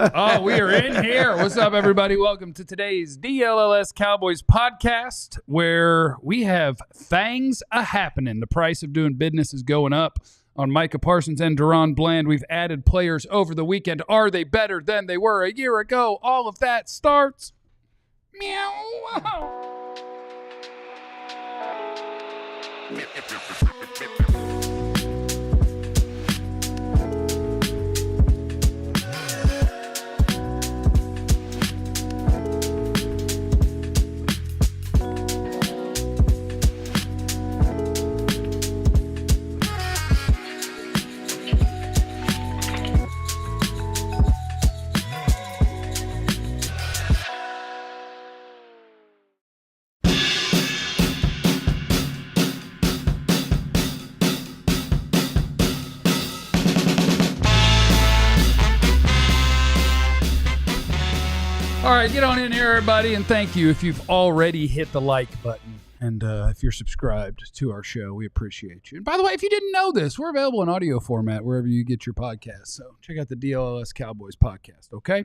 Oh, we are in here. What's up, everybody? Welcome to today's DLLS Cowboys podcast, where we have things a-happening. The price of doing business is going up. On Micah, Parsons, and DaRon Bland, we've added players over the weekend. Are they better than they were a year ago? All of that starts. Meow. All right, get on in here, everybody, and thank you if you've already hit the like button. And if you're subscribed to our show, we appreciate you. And by the way, if you didn't know this, we're available in audio format wherever you get your podcasts. So check out the DLLS Cowboys podcast, okay?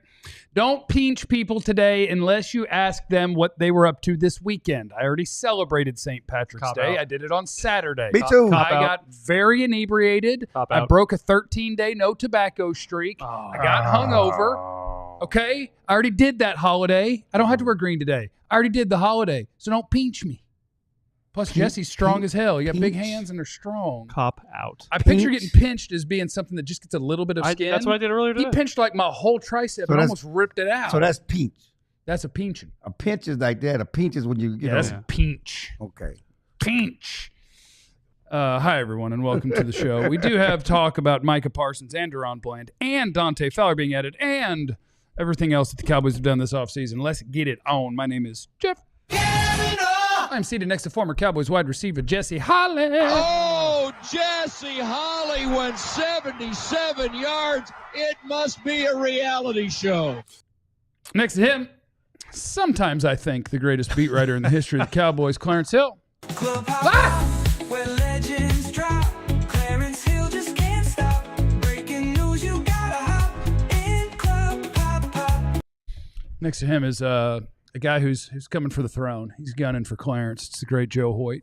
Don't pinch people today unless you ask them what they were up to this weekend. I already celebrated St. Patrick's Day. I did it on Saturday. Me too. I got very inebriated. I broke a 13-day no tobacco streak. I got hungover. Okay? I already did that holiday. I don't have to wear green today. I already did the holiday, so don't pinch me. Plus, Jesse's strong as hell. You got big hands and they're strong. Cop out. I picture getting pinched as being something that just gets a little bit of skin. That's what I did earlier today. He pinched like my whole tricep and almost ripped it out. So that's pinch. That's a pinching. A pinch is like that. A pinch is when you get that's a pinch. Okay. Pinch. Hi, everyone, and welcome to the show. We do have talk about Micah Parsons and DaRon Bland and Dante Fowler being added and everything else that the Cowboys have done this offseason. Let's get it on. My name is Jeff. I'm seated next to former Cowboys wide receiver Jesse Holley. Oh, Jesse Holley went 77 yards. It must be a reality show. Next to him, sometimes I think the greatest beat writer in the history of the Cowboys, Clarence Hill. Where legends drop, Clarence Hill just can't stop. Breaking news, you gotta hop in Club Pop. Next to him is a guy who's coming for the throne. He's gunning for Clarence. It's the great Joe Hoyt.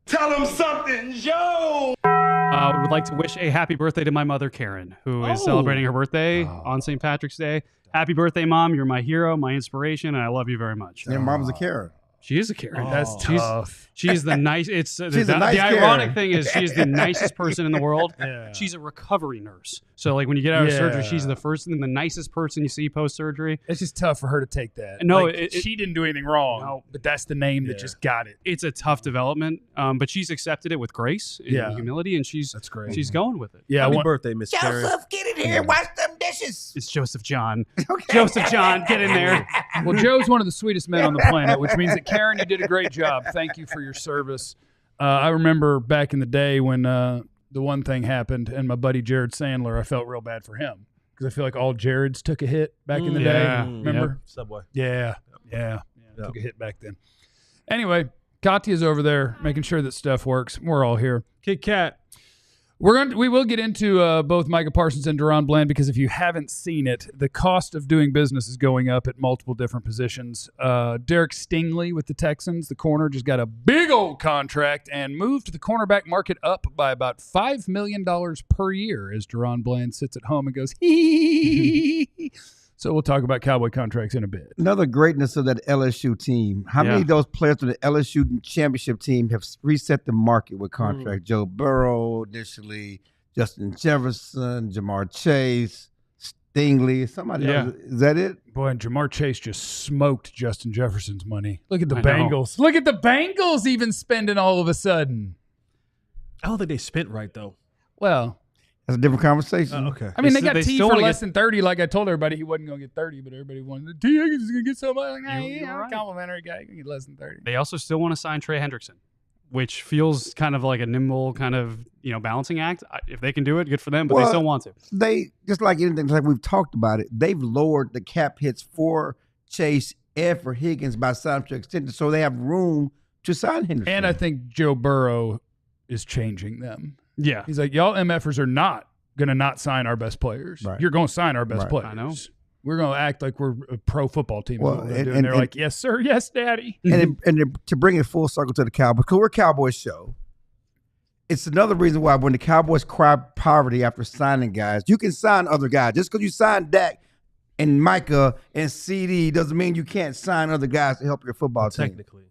Tell him something, Joe! I would like to wish a happy birthday to my mother, Karen, who is celebrating her birthday on St. Patrick's Day. Happy birthday, Mom. You're my hero, my inspiration, and I love you very much. Your mom's a Karen. She is a Karen. That's tough. She's the nice. It's She's the a nice ironic Karen. thing is she's the nicest person in the world. Yeah. She's a recovery nurse. So like when you get out of surgery, she's the first and the nicest person you see post surgery. It's just tough for her to take that. No, like, she didn't do anything wrong, but that's the name that just got it. It's a tough development, but she's accepted it with grace and humility, and that's great. She's going with it. Yeah, Happy birthday, Miss Karen. Joseph, get in here and wash them dishes. It's Joseph John. Okay. Joseph John, get in there. Well, Joe's one of the sweetest men on the planet, which means that, Karen, you did a great job. Thank you for your service. I remember back in the day when the one thing happened and my buddy Jared Sandler, I felt real bad for him because I feel like all Jareds took a hit back in the day. Remember? Subway. Yeah. Took a hit back then. Anyway, Katya's over there making sure that stuff works. We're all here. Kit Kat. We will get into both Micah Parsons and DaRon Bland because if you haven't seen it, the cost of doing business is going up at multiple different positions. Derek Stingley with the Texans, the corner, just got a big old contract and moved the cornerback market up by about $5 million per year as DaRon Bland sits at home and goes, hee. So we'll talk about Cowboy contracts in a bit. Another greatness of that LSU team. How many of those players from the LSU championship team have reset the market with contracts? Joe Burrow initially, Justin Jefferson, Jamar Chase, Stingley, somebody else. Is that it? Boy, and Jamar Chase just smoked Justin Jefferson's money. Look at the Bengals. Look at the Bengals even spending all of a sudden. I don't think they spent right, though. Well, that's a different conversation. Okay. I mean, they got T for less than 30. Like I told everybody, he wasn't going to get 30, but everybody wanted T. He's going to get somebody. Like, hey, I'm a complimentary guy. You can get less than 30. They also still want to sign Trey Hendrickson, which feels kind of like a nimble kind of balancing act. If they can do it, good for them. But they still want to. They just like anything, like we've talked about it. They've lowered the cap hits for Chase and for Higgins by signing to extension, so they have room to sign Henderson. And I think Joe Burrow is changing them. Yeah, he's like, y'all MFers are not going to not sign our best players. Right. You're going to sign our best players. I know. We're going to act like we're a pro football team. Well, And they're like, yes, sir. Yes, daddy. And to bring it full circle to the Cowboys, because we're a Cowboys show, it's another reason why when the Cowboys cry poverty after signing guys, you can sign other guys. Just because you sign Dak and Micah and CD doesn't mean you can't sign other guys to help your football team. Technically,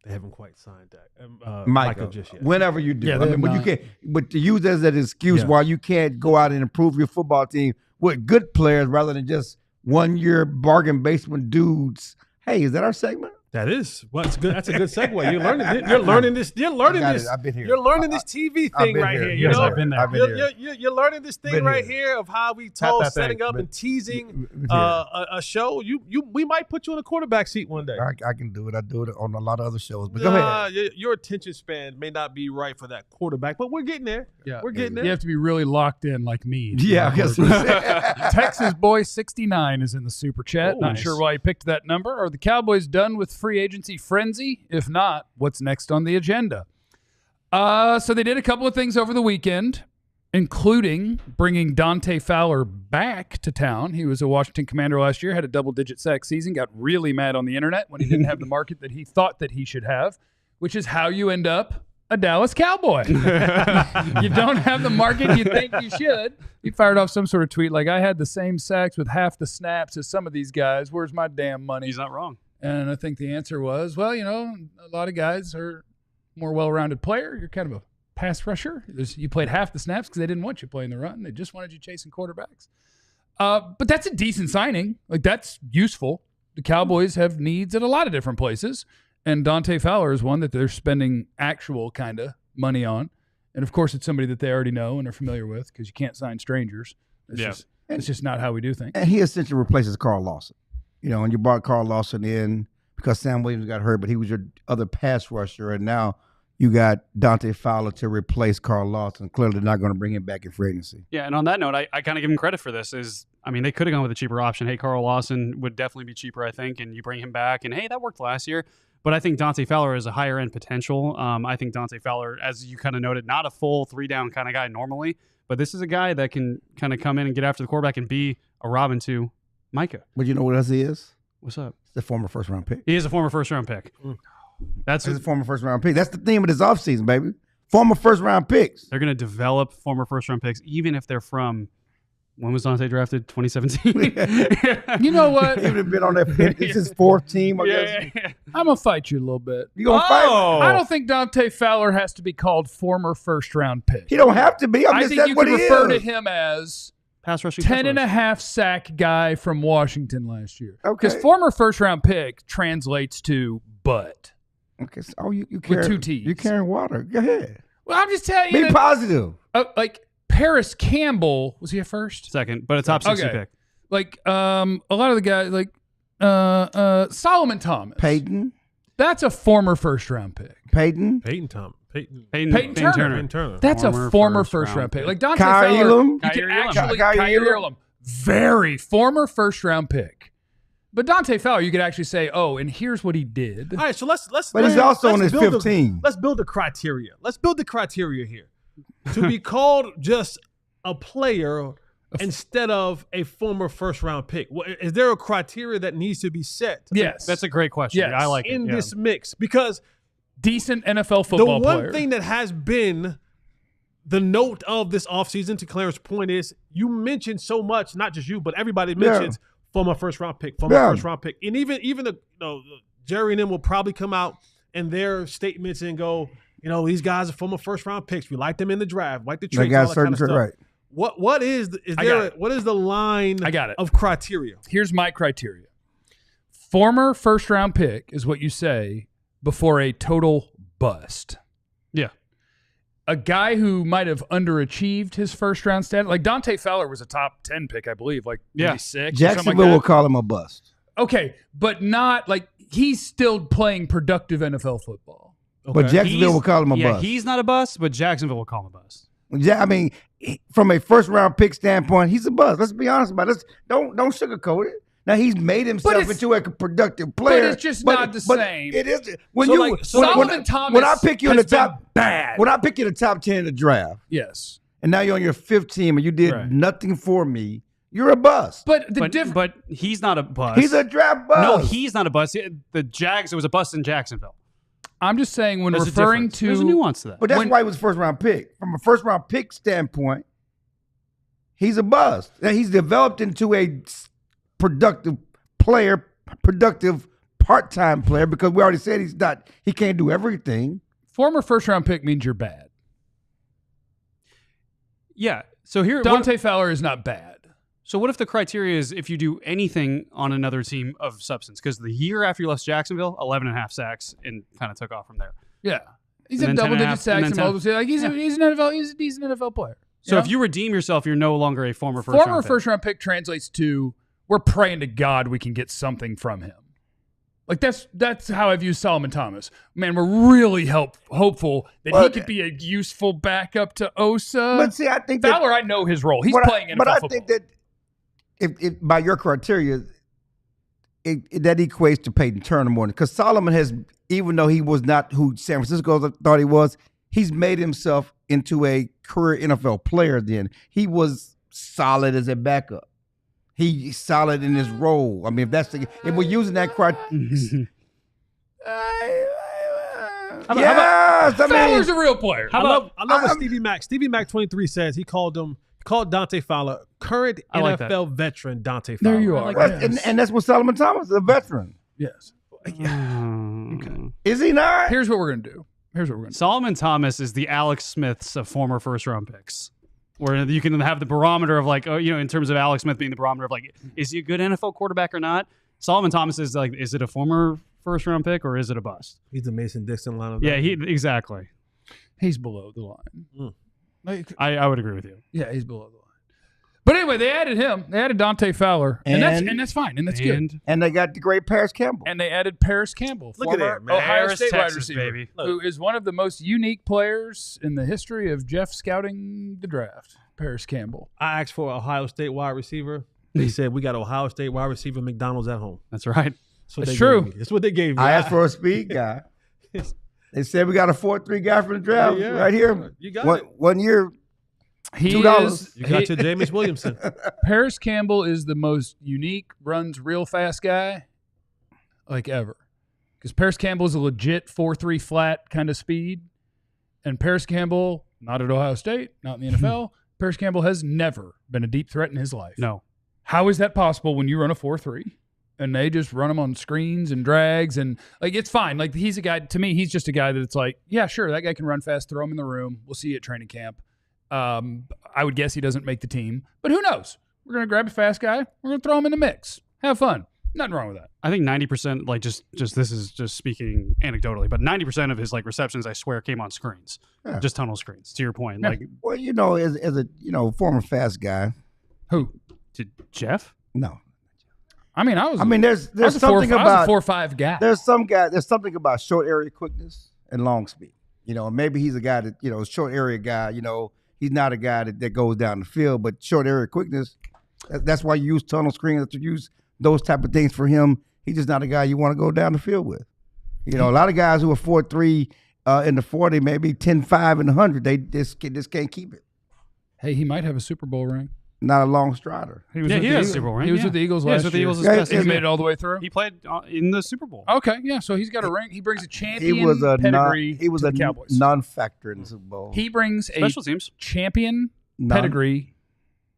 they haven't quite signed that. Micah, just yet. whenever you do. Yeah, I mean, but you can't. But to use that as an excuse why you can't go out and improve your football team with good players rather than just 1 year bargain basement dudes. Hey, is that our segment? That is. Well, it's good. That's a good segue. You're learning. You're learning this. You're learning this. I've been here. You're learning this TV thing right here. You Yes, know, I've been there. I've been here. You're learning this thing Been right here. here of how we told that setting thing. up and teasing a show. We might put you in a quarterback seat one day. I can do it. I do it on a lot of other shows. But go ahead. Your attention span may not be right for that quarterback, but we're getting there. Yeah. We're getting there. You have to be really locked in like me. Yeah, I guess. Texas Boy 69 is in the super chat. Oh, Not nice. sure why he picked that number. Are the Cowboys done with free agency frenzy? If not, what's next on the agenda? So they did a couple of things over the weekend, including bringing Dante Fowler back to town. He was a Washington Commander last year, had a double-digit sack season, got really mad on the internet when he didn't have the market that he thought that he should have, which is how you end up a Dallas Cowboy. You don't have the market you think you should. He fired off some sort of tweet like, I had the same sacks with half the snaps as some of these guys. Where's my damn money? He's not wrong. And I think the answer was, well, a lot of guys are more well-rounded player. You're kind of a pass rusher. You played half the snaps because they didn't want you playing the run. They just wanted you chasing quarterbacks. But that's a decent signing. Like, that's useful. The Cowboys have needs at a lot of different places. And Dante Fowler is one that they're spending actual kind of money on. And, of course, it's somebody that they already know and are familiar with because you can't sign strangers. It's just not how we do things. And he essentially replaces Carl Lawson. And you brought Carl Lawson in because Sam Williams got hurt, but he was your other pass rusher. And now you got Dante Fowler to replace Carl Lawson. Clearly not going to bring him back in free agency. Yeah, and on that note, I kind of give him credit for this. They could have gone with a cheaper option. Hey, Carl Lawson would definitely be cheaper, I think, and you bring him back. And, hey, that worked last year. But I think Dante Fowler is a higher-end potential. I think Dante Fowler, as you kind of noted, not a full three-down kind of guy normally, but this is a guy that can kind of come in and get after the quarterback and be a Robin to Micah. But you know what else he is? What's up? He's a former first-round pick. He is a former first-round pick. He's a former first-round pick. That's the theme of this offseason, baby. Former first-round picks. They're going to develop former first-round picks, even if they're from – when was Dante drafted? 2017? You know what? He would have been on that. It's his fourth team, I guess. I'm going to fight you a little bit. You going to fight? I don't think Dante Fowler has to be called former first-round pick. He don't have to be. I think you can refer to him as pass rushing 10.5 sack guy from Washington last year. Okay. Because former first-round pick translates to butt. Okay. So, you carry, with two T's. You're carrying water. Go ahead. Well, I'm just telling you. Be positive. Like Paris Campbell, was he a first? Second, but a top 60 pick. Like a lot of the guys, like Solomon Thomas. Peyton. That's a former first-round pick. Peyton Turner. That's a former first-round pick. Like Dante Kyle Fowler, Elam. you can actually Kyle Kyle Elam. Very former first-round pick. But Dante Fowler, you could actually say, oh, and here's what he did. All right, so let's. But he's also on his 15. Let's build the criteria. Let's build the criteria here to be called just a player instead of a former first-round pick. Is there a criteria that needs to be set? Yes, that's a great question. Yes. I like in this mix because decent NFL football the one player. thing that has been the note of this offseason, to Clarence's point, is you mentioned so much, not just you, but everybody mentions former first-round pick, first-round pick. And even the Jerry and them will probably come out in their statements and go, these guys are former first-round picks. We like them in the draft, like the trade, all that kind of stuff. Right. What is the line of criteria? Here's my criteria. Former first-round pick is what you say before a total bust. Yeah. A guy who might have underachieved his first-round stat, like Dante Fowler was a top 10 pick, I believe, like maybe 6. Jacksonville will call him a bust. Okay, but not like he's still playing productive NFL football. Okay. But Jacksonville will call him a bust. He's not a bust, but Jacksonville will call him a bust. Yeah, I mean, from a first-round pick standpoint, he's a bust. Let's be honest about it. Don't sugarcoat it. Now, he's made himself into a productive player. But it's just not the same. It is. Solomon Thomas when I pick you in the top, bad. When I pick you in the top 10 in the draft, yes, and now you're on your 5th team and you did nothing for me, You're a bust. But but he's not a bust. He's a draft bust. No, he's not a bust. The Jags, it was a bust in Jacksonville. I'm just saying when There's referring to there's a nuance to that. But that's why he was a first-round pick. From a first-round pick standpoint, he's a bust. He's developed into a productive player, productive part-time player, because we already said he can't do everything. former first-round pick means you're bad. Yeah. So here, Dante Fowler is not bad. So what if the criteria is if you do anything on another team of substance? Because the year after you left Jacksonville, 11.5 sacks and kind of took off from there. Yeah, he's And in then 10.5, double-digit sacks and and then multiple. Like he's an NFL. He's an NFL player. So You if know? you redeem yourself, you're no longer a former first-round former pick. first-round pick translates to we're praying to God we can get something from him. Like that's how I view Solomon Thomas. Man, we're really hopeful that he could be a useful backup to Osa. But see, I think Fowler, I know his role. He's playing NFL But I football. think that if by your criteria, that equates to Peyton Turner more, because Solomon has, even though he was not who San Francisco thought he was, he's made himself into a career NFL player. Then he was solid as a backup. He's solid in his role. I mean, if we're using that criteria. Fowler's a real player. I love what Stevie Mac 23 says. He called Dante Fowler current like NFL veteran Dante Fowler. There you are. And that's what Solomon Thomas is, a veteran. Yes. Is he not? Here's what we're gonna do. Solomon Thomas is the Alex Smiths of former first-round picks, where you can have the barometer of like, in terms of Alex Smith being the barometer of like, is he a good NFL quarterback or not? Solomon Thomas is like, is it a former first-round pick or is it a bust? He's the Mason Dixon line of Yeah, exactly. He's below the line. I would agree with you. Yeah, he's below the line. But anyway, they added him. They added Dante Fowler, and that's fine, and that's good. And they got the great Paris Campbell. And they added Paris Campbell, Look at former that, man. Ohio Paris, State Texas, wide receiver, baby. who is one of the most unique players in the history of Jeff scouting the draft. Paris Campbell. I asked for an Ohio State wide receiver. They said we got Ohio State wide receiver McDonald's at home. That's right. That's true. That's what they gave me. I asked for a speed guy. They said we got a 4.3 guy from the draft right here. You got it. 1 year. He $2. is. You got your Jameis Williamson. Paris Campbell is the most unique, runs real fast guy like ever. Because Paris Campbell is a legit 4.3 flat kind of speed. And Paris Campbell, not at Ohio State, not in the NFL, Paris Campbell has never been a deep threat in his life. No. How is that possible when you run a 4.3 and they just run him on screens and drags and like it's fine. Like he's a guy, to me, he's just a guy that it's like, yeah, sure, that guy can run fast, throw him in the room. We'll see you at training camp. I would guess he doesn't make the team, but who knows? We're going to grab a fast guy. We're going to throw him in the mix. Have fun. Nothing wrong with that. I think 90%, like just this is just speaking anecdotally, but 90% of his like receptions, I swear, came on screens, just tunnel screens. To your point, like, Well, as a former fast guy. Who? did Jeff? No. There's there's something about 4.5 guy. There's something about short area quickness and long speed. Maybe he's a guy that, short area guy, he's not a guy that goes down the field, but short area quickness, that's why you use tunnel screens, to use those type of things for him. He's just not a guy you want to go down the field with. A lot of guys who are 4.3 in the 40, maybe 10.5 in the 100, they just can't keep it. Hey, he might have a Super Bowl ring. Not a long strider. He was Yeah, with he the has a Eagles. Super Bowl ring, He was yeah. with the Eagles Yeah, he was last with the year. Eagles this past He season. made it all the way through. He played in the Super Bowl. Okay, yeah. So he's got a ring. He brings a champion He was a pedigree he was to a the Cowboys. non-factor in the Super Bowl. He brings Special teams. champion pedigree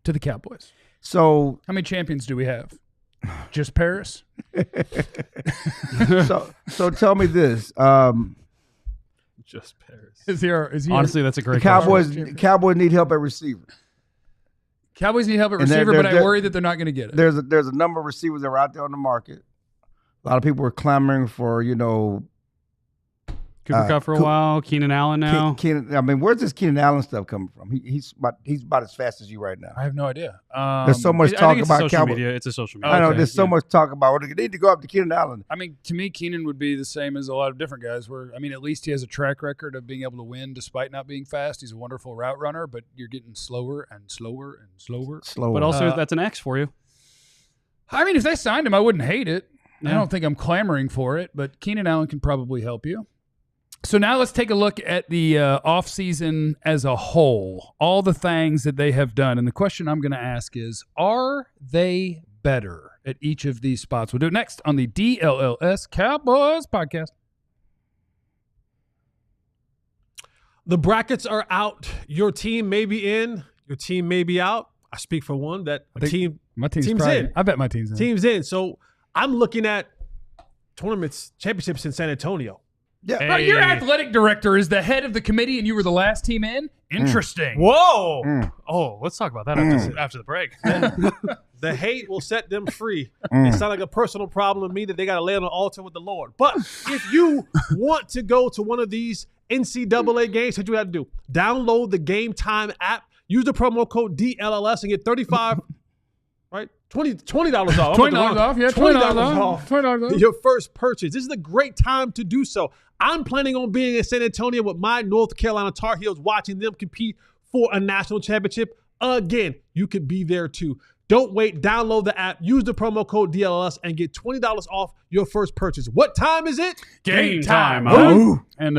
to the Cowboys. So How many champions do we have? Just Paris? so tell me this. Just Paris. Is he Honestly, that's a great Cowboys need help at receiver. Cowboys need help at And receiver, they're- but I they're- worry that they're not going to get it. There's a number of receivers that are out there on the market. A lot of people are clamoring for, Cooper Kupp for a while. Keenan Allen now. Keenan. Where's this Keenan Allen stuff coming from? He's about as fast as you right now. I have no idea. There's so much I talk think it's about social Cowboys. media. It's a social media. I know Okay, there's so much talk about it. They need to go up to Keenan Allen. To me, Keenan would be the same as a lot of different guys. At least he has a track record of being able to win despite not being fast. He's a wonderful route runner, but you're getting slower and slower and slower. But also, that's an X for you. If they signed him, I wouldn't hate it. I Yeah. don't think I'm clamoring for it, but Keenan Allen can probably help you. So now let's take a look at the offseason as a whole, all the things that they have done. And the question I'm going to ask is, are they better at each of these spots? We'll do it next on the DLLS Cowboys podcast. The brackets are out. Your team may be in. Your team may be out. I speak for one that My team's in. I bet my team's in. Team's in. So I'm looking at tournaments, championships in San Antonio. Yeah. Oh, your athletic director is the head of the committee, and you were the last team in? Interesting. Whoa. Oh, let's talk about that after the break. The hate will set them free. It's not like a personal problem to me that they got to lay on the altar with the Lord. But if you want to go to one of these NCAA games, what you have to do, download the Game Time app, use the promo code DLLS and get $35, right? $20 off. $20 off, yeah. $20 off. $20 off. Your first purchase. This is a great time to do so. I'm planning on being in San Antonio with my North Carolina Tar Heels, watching them compete for a national championship. Again, you could be there too. Don't wait. Download the app. Use the promo code DLLS and get $20 off your first purchase. What time is it? Game time. And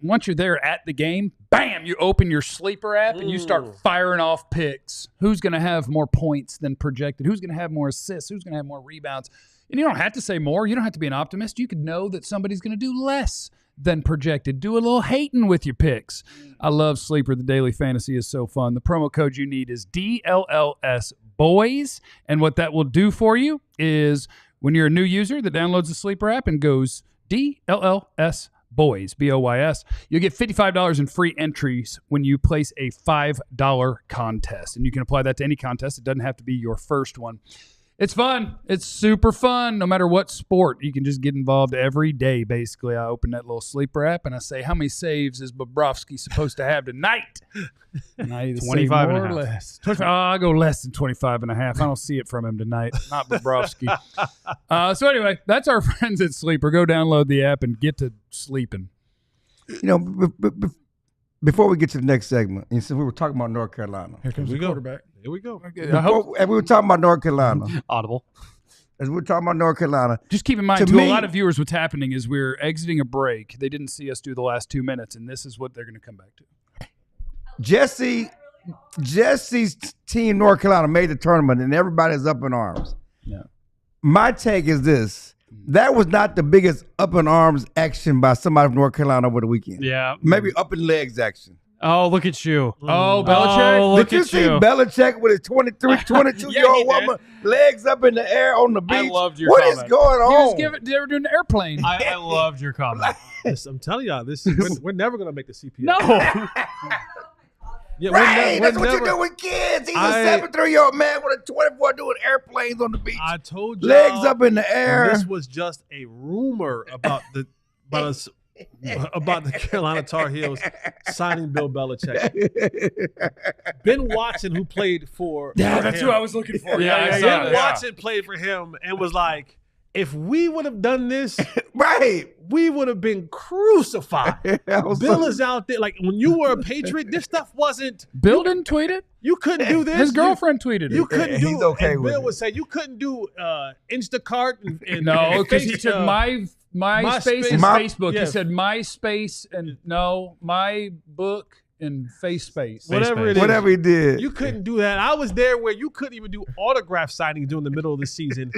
once you're there at the game, bam, you open your sleeper app and you start firing off picks. Who's going to have more points than projected? Who's going to have more assists? Who's going to have more rebounds? And you don't have to say more. You don't have to be an optimist. You could know that somebody's going to do less than projected. Do a little hating with your picks. I love Sleeper. The daily fantasy is so fun. The promo code you need is DLLS Boys. And what that will do for you is when you're a new user that downloads the Sleeper app and goes DLLS Boys, B-O-Y-S, you'll get $55 in free entries when you place a $5 contest. And you can apply that to any contest. It doesn't have to be your first one. It's fun. It's super fun. No matter what sport, you can just get involved every day, basically. I open that little Sleeper app, and I say, how many saves is Bobrovsky supposed to have tonight? And I either 25 say and more a or half. less. I'll go less than 25 and a half. I don't see it from him tonight. Not Bobrovsky. So anyway, that's our friends at Sleeper. Go download the app and get to sleeping. You know, before we get to the next segment, and since we were talking about North Carolina, Here comes the quarterback. Here we go. and we were talking about North Carolina. Audible. As we were talking about North Carolina, Just keep in mind, To to me- a lot of viewers, what's happening is we're exiting a break. They didn't see us do the last 2 minutes, and this is what they're going to come back to. Jesse's team, North Carolina, made the tournament, and everybody's up in arms. Yeah. My take is this. That was not the biggest up in arms action by somebody from North Carolina over the weekend. Yeah. Maybe up in legs action. Oh, look at you. Oh, Belichick? Oh, look Did you at see you. Belichick with his 22-year-old he did. woman, legs up in the air on the beach? loved your What is comment. going on? They were doing an airplane. I loved your comment. I'm telling y'all, we're never going to make the CPS. No. Yeah, Right, that's we're what you never- do with kids. He's a I- 73-year-old man with a 24 doing airplanes on the beach. I told you. Legs up in the air. This was just a rumor about the Carolina Tar Heels signing Bill Belichick. Ben Watson, who played for That's him, who I was looking for. Yeah, I saw Ben that. Watson played for him and was like, if we would have done this, Right. we would have been crucified. I was Bill so- is out there. Like, when you were a Patriot, this stuff wasn't, Bill didn't tweet it. you couldn't do this. His girlfriend tweeted You it. couldn't do He's okay and with Bill it. would say you couldn't do Instacart and No, because he face- took MySpace and My- Facebook. yeah. He said MySpace and my book and FaceSpace. whatever it is. Whatever he did. You couldn't do that. I was there where you couldn't even do autograph signings during the middle of the season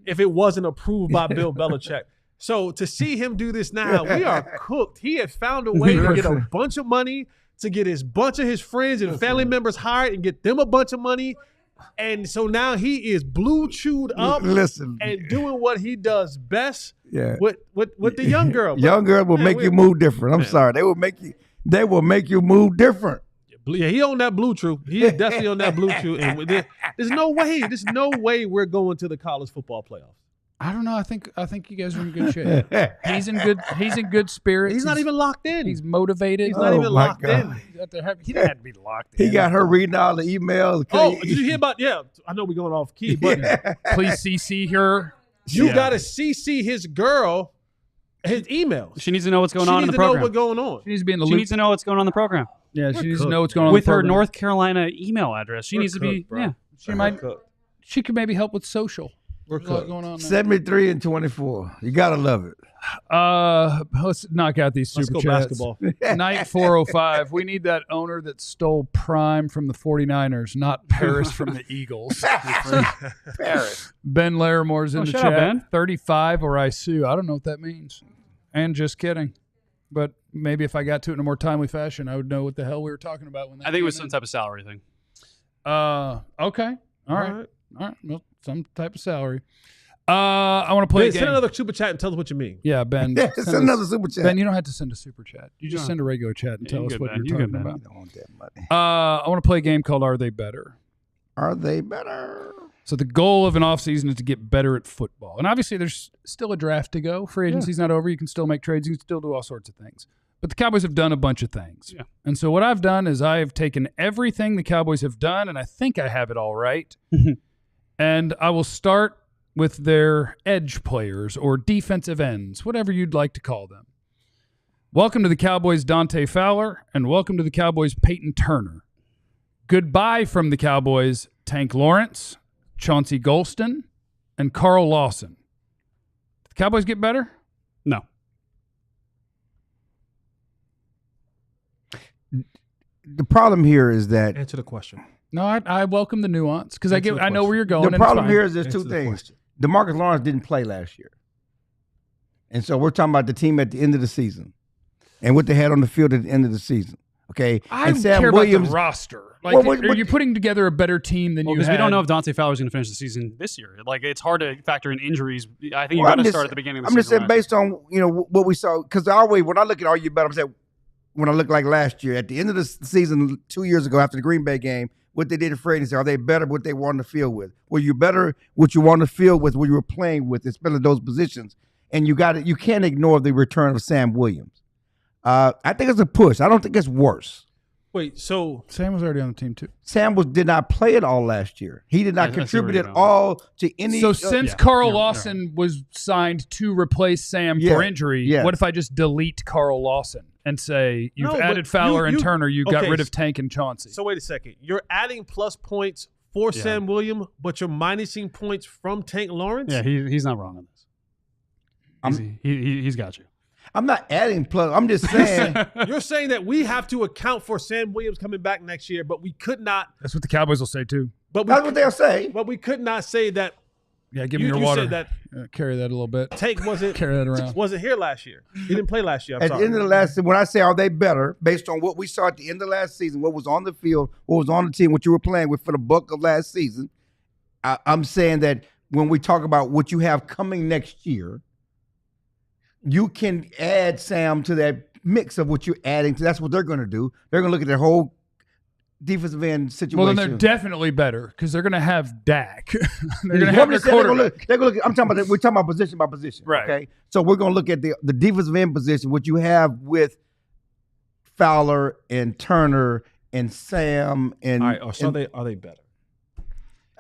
if it wasn't approved by Bill Belichick. So to see him do this now, we are cooked. He had found a way to get a bunch of money, to get his bunch of his friends and family members hired and get them a bunch of money. And so now he is blue chewed up Listen. and doing what he does best Yeah. with the young girl. Young girl will Man, make you move different. I'm sorry. They will make you move different. Yeah, he on that blue chew. He is definitely on that blue chew. And there's no way we're going to the college football playoffs. I don't know. I think you guys are in good shape. He's in good spirits. He's not even locked in. He's motivated. He's not Oh, even my locked God. in. He didn't have to be locked in. He got her reading all the emails. Oh, did you hear about? Yeah, I know we're going off key, but Please CC her. you got to CC his girl, his emails. She needs to know what's going She on in needs the to know program. what's going on. She needs to be in the She loop. needs to know what's going on in the program. Yeah, she needs to cooked, know what's going on With in the her program. North Carolina email address. She We're needs to be, cooked, bro. yeah. She could maybe help with social. We're There's a lot cooked. going on there. 73-24. You gotta love it. Let's knock out these Let's super go chats. basketball. Night 405. We need that owner that stole Prime from the 49ers, not Paris from the Eagles. Paris. Ben Laramore's in the shout chat. out, Ben. 35 or I sue. I don't know what that means. And just kidding. But maybe if I got to it in a more timely fashion, I would know what the hell we were talking about when that I think it was came some in. type of salary thing. Okay. All right. Well, some type of salary. I want to play a Ben, game. send another super chat and tell us what you mean. Yeah, Ben. Yeah, send send us- another super chat. Ben, you don't have to send a super chat. You just No. send a regular chat and Yeah, tell you us good, what Ben. you're You talking good, Ben. about. You don't want that money. I want to play a game called Are They Better? Are they better? So the goal of an offseason is to get better at football. And obviously there's still a draft to go. Free agency's not over. You can still make trades. You can still do all sorts of things. But the Cowboys have done a bunch of things. Yeah. And so what I've done is I have taken everything the Cowboys have done, and I think I have it all right. And I will start with their edge players or defensive ends, whatever you'd like to call them. Welcome to the Cowboys, Dante Fowler, and welcome to the Cowboys, Peyton Turner. Goodbye from the Cowboys, Tank Lawrence, Chauncey Golston, and Carl Lawson. Did the Cowboys get better? No. The problem here is that Answer the question. No, I welcome the nuance because Answer the I know where you're going. the and it's problem fine. here is there's Answer two the things. question. DeMarcus Lawrence didn't play last year. And so we're talking about the team at the end of the season and what they had on the field at the end of the season. Okay. I and Sam care Williams, about the roster. Like, Well, what- are you putting together a better team than you Because had? we don't know if Dante Fowler's going to finish the season this year. Like, it's hard to factor in injuries. I think you Well, got I'm to just- start at the beginning of the I'm just season. saying based on what we saw, because always when I look at Are You Better, I'm saying when I look like last year at the end of the season 2 years ago after the Green Bay game, what they did in free agency, are they better what they were on the field with? Were you better what you were on the field with, what you were playing with, especially those positions? And you can't ignore the return of Sam Williams. I think it's a push. I don't think it's worse. Wait, so Sam was already on the team too. Sam did not play at all last year. He did not I see where contribute you're at going. all to any. So since yeah. Carl Yeah, Lawson was signed to replace Sam Yeah, for injury, yeah. what if I just delete Carl Lawson and say you've No, but added Fowler and you- Turner, you got okay, rid of Tank and Chauncey? so wait a second. You're adding plus points for Yeah. Sam Williams, but you're minusing points from Tank Lawrence? Yeah, he's not wrong on this. He's got you. I'm not adding plus. I'm just saying. You're saying that we have to account for Sam Williams coming back next year, but we could not. That's what the Cowboys will say too. But we, That's what they'll say. but we could not say that Yeah, give me You- your you water. said that- Carry that a little bit. Tank wasn't Carry that around. wasn't here last year. He didn't play last year. I'm At sorry. the end of the last season, when I say are they better, based on what we saw at the end of last season, what was on the field, what was on the team, what you were playing with for the bulk of last season, I'm saying that when we talk about what you have coming next year, you can add Sam to that mix of what you're adding to. That's what they're going to do. They're going to look at their whole defensive end situation. Well, then they're definitely better because they're going to have Dak. They're going to What have I'm their saying, they're gonna quarterback. look, I'm talking about. We're talking about position by position, Right. Okay, so we're going to look at the defensive end position, what you have with Fowler and Turner and Sam and. All right. So and are they better?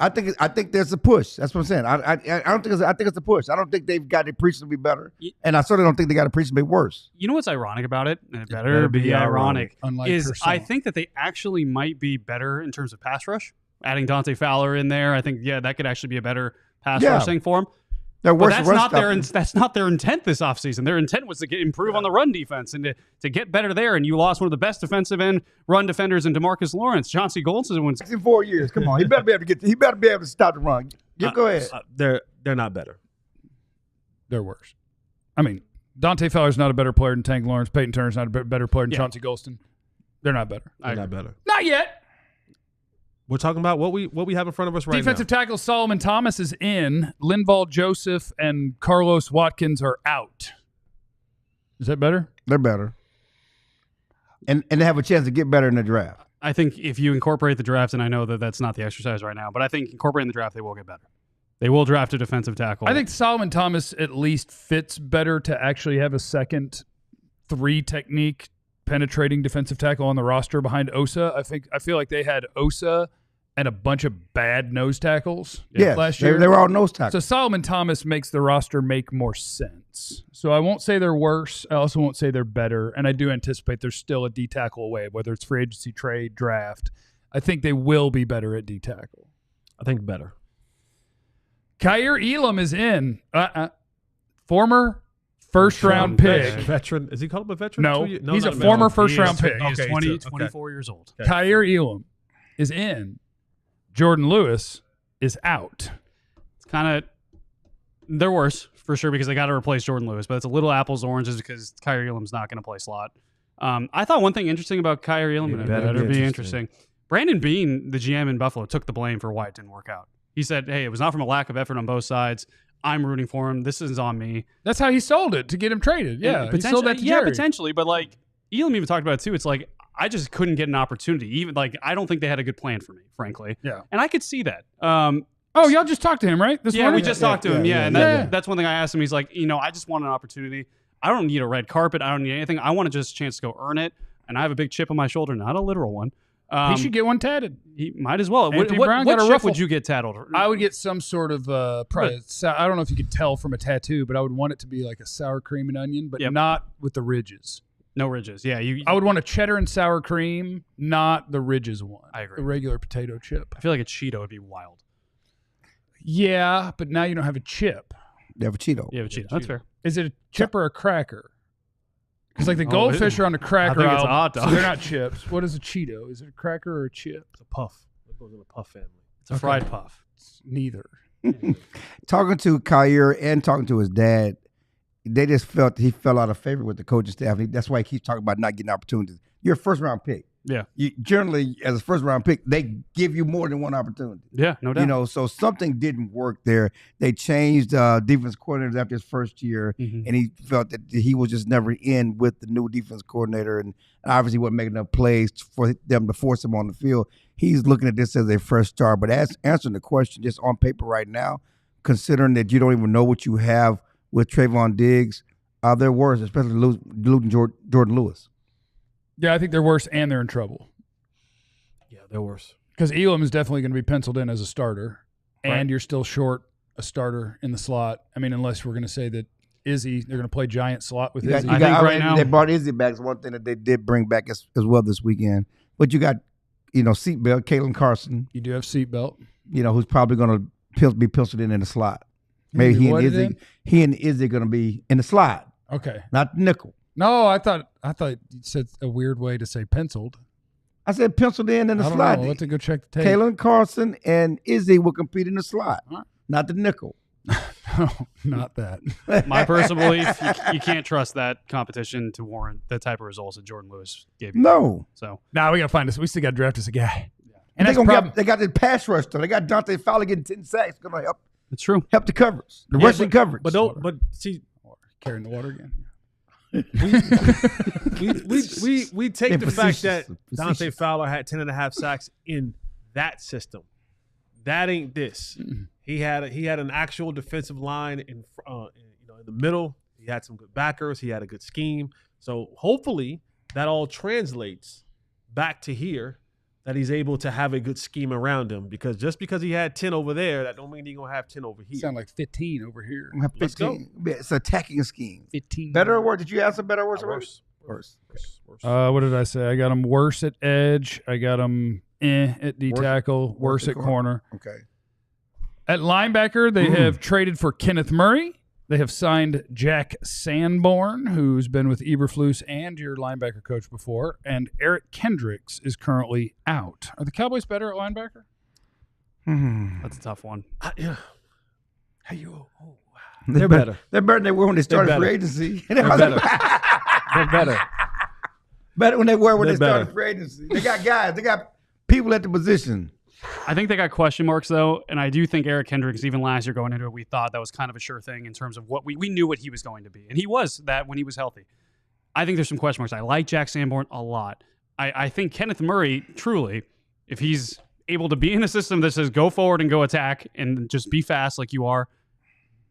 I think there's a push. That's what I'm saying. I don't think I think it's a push. I don't think they've got it appreciably better, and I certainly don't think they got it appreciably worse. You know what's ironic about it? And it better better be be ironic. Unlike is her I song. think that they actually might be better in terms of pass rush. Adding Dante Fowler in there, I think that could actually be a better pass Yeah. rush thing for him. They're But worse. that's run not stopping. that's not their intent this offseason. Their intent was to improve on the run defense and to get better there. And you lost one of the best defensive end run defenders in DeMarcus Lawrence. Chauncey Golston was in 4 years. Come on, he better be able to get. He better be able to stop the run. Go ahead. They're not better. They're worse. I mean, Dante Fowler's not a better player than Tank Lawrence. Peyton Turner's not a better player than Chauncey Golston. They're not better. They're not better. Not yet. We're talking about what we have in front of us right Defensive now. tackle Solomon Thomas is in. Linval Joseph and Carlos Watkins are out. Is that better? They're better, and they have a chance to get better in the draft. I think if you incorporate the draft, and I know that that's not the exercise right now, but I think incorporating the draft, they will get better. They will draft a defensive tackle. I think Solomon Thomas at least fits better to actually have a second 3 technique penetrating defensive tackle on the roster behind Osa. I feel like they had Osa and a bunch of bad nose tackles last year. They were all nose tackles. So Solomon Thomas makes the roster make more sense. So I won't say they're worse. I also won't say they're better. And I do anticipate there's still a D tackle away, whether it's free agency, trade, draft. I think they will be better at D tackle. I think better. Kaiir Elam is in. Former first-round pick. Veteran. Is he called a veteran? No, he's a former first-round pick. He is 24 years old. Okay. Kaiir Elam is in. Jordan Lewis is out. It's kind of they're worse for sure because they got to replace Jordan Lewis, but it's a little apples to oranges because Kaiir Elam's not going to play slot. I thought one thing interesting about Kaiir Elam, and it better be interesting. Brandon Beane, the GM in Buffalo, took the blame for why it didn't work out. He said, "Hey, it was not from a lack of effort on both sides. I'm rooting for him. This is on me." That's how he sold it to get him traded. Yeah, he sold that to yeah, Jerry. potentially. But like Elam even talked about it too. It's like I just couldn't get an opportunity. Even like I don't think they had a good plan for me, frankly. Yeah, and I could see that. Oh, y'all just talked to him, right? This morning? We just talked to him. Yeah, and that's one thing I asked him. He's like, I just want an opportunity. I don't need a red carpet. I don't need anything. I want just a chance to go earn it. And I have a big chip on my shoulder, not a literal one. He should get one tatted. He might as well. Anthony What Brown got a chip ruffle. would you get tattled? I would get some sort of probably. I don't know if you could tell from a tattoo, but I would want it to be like a sour cream and onion, but not with the ridges. No ridges. Yeah, I would want a cheddar and sour cream, not the ridges one. I agree. The regular potato chip. I feel like a Cheeto would be wild. Yeah, but now you don't have a chip. You have a Cheeto. You have a Cheeto. That's fair. Is it a chip or a cracker? Because like the goldfish are on the cracker I think it's a aisle, hot dog. so they're not chips. What is a Cheeto? Is it a cracker or a chip? It's a puff. It goes in the puff family. It's a fried puff. It's neither. Talking to Kaiir and talking to his dad, they just felt he fell out of favor with the coaching staff. That's why he keeps talking about not getting opportunities. You're a first-round pick. Yeah. You, generally, as a first-round pick, they give you more than one opportunity. Yeah, no doubt. So something didn't work there. They changed defense coordinators after his first year, and he felt that he was just never in with the new defense coordinator, and obviously wasn't making enough plays for them to force him on the field. He's looking at this as a fresh start, but answering the question just on paper right now, considering that you don't even know what you have with Trayvon Diggs, they're worse, especially losing Jordan Lewis. Yeah, I think they're worse and they're in trouble. Yeah, they're worse. Because Elam is definitely going to be penciled in as a starter, and you're still short a starter in the slot. I mean, unless we're going to say that Izzy, they're going to play giant slot with Izzy. I think right now they brought Izzy back. It's one thing that they did bring back as well this weekend. But you got, seatbelt, Kalen Carson. You do have seatbelt. Who's probably going to be penciled in the slot. Maybe he and Izzy are going to be in the slot. Okay, not nickel. No, I thought you said a weird way to say penciled. I said penciled in the slot. I don't know. Let's go check the tape. Kalen Carson and Izzy will compete in the slot, not the nickel. No, not that. My personal belief, you can't trust that competition to warrant the type of results that Jordan Lewis gave you. No. So we got to find us. We still got to draft us a guy. Yeah. And they got the pass rush, though. They got Dante Fowler getting 10 sacks. Going to help. It's true. Help the coverage. The rushing coverage. But see, carrying the water again. we take the fact that Dante Fowler had 10.5 sacks in that system. That ain't this. He had an actual defensive line in the middle. He had some good backers. He had a good scheme. So hopefully that all translates back to here, that he's able to have a good scheme around him. Because just because he had 10 over there, that don't mean he's gonna have 10 over here. Sound like 15 over here. Let's go. It's an attacking scheme. 15. Better or worse? Did you have some better or worse? Worse. What did I say? I got him worse at edge. I got him at D tackle. Worse at corner. Okay. At linebacker, they have traded for Kenneth Murray. They have signed Jack Sanborn, who's been with Eberflus and your linebacker coach before, and Eric Kendricks is currently out. Are the Cowboys better at linebacker? That's a tough one. Yeah. They're better. They're better than they were when they started free agency. They're better. They're better. Better when they were when they started free agency. They got guys. They got people at the position. I think they got question marks, though, and I do think Eric Kendricks, even last year going into it, we thought that was kind of a sure thing in terms of what we knew what he was going to be, and he was that when he was healthy. I think there's some question marks. I like Jack Sanborn a lot. I think Kenneth Murray, truly, if he's able to be in a system that says go forward and go attack and just be fast like you are,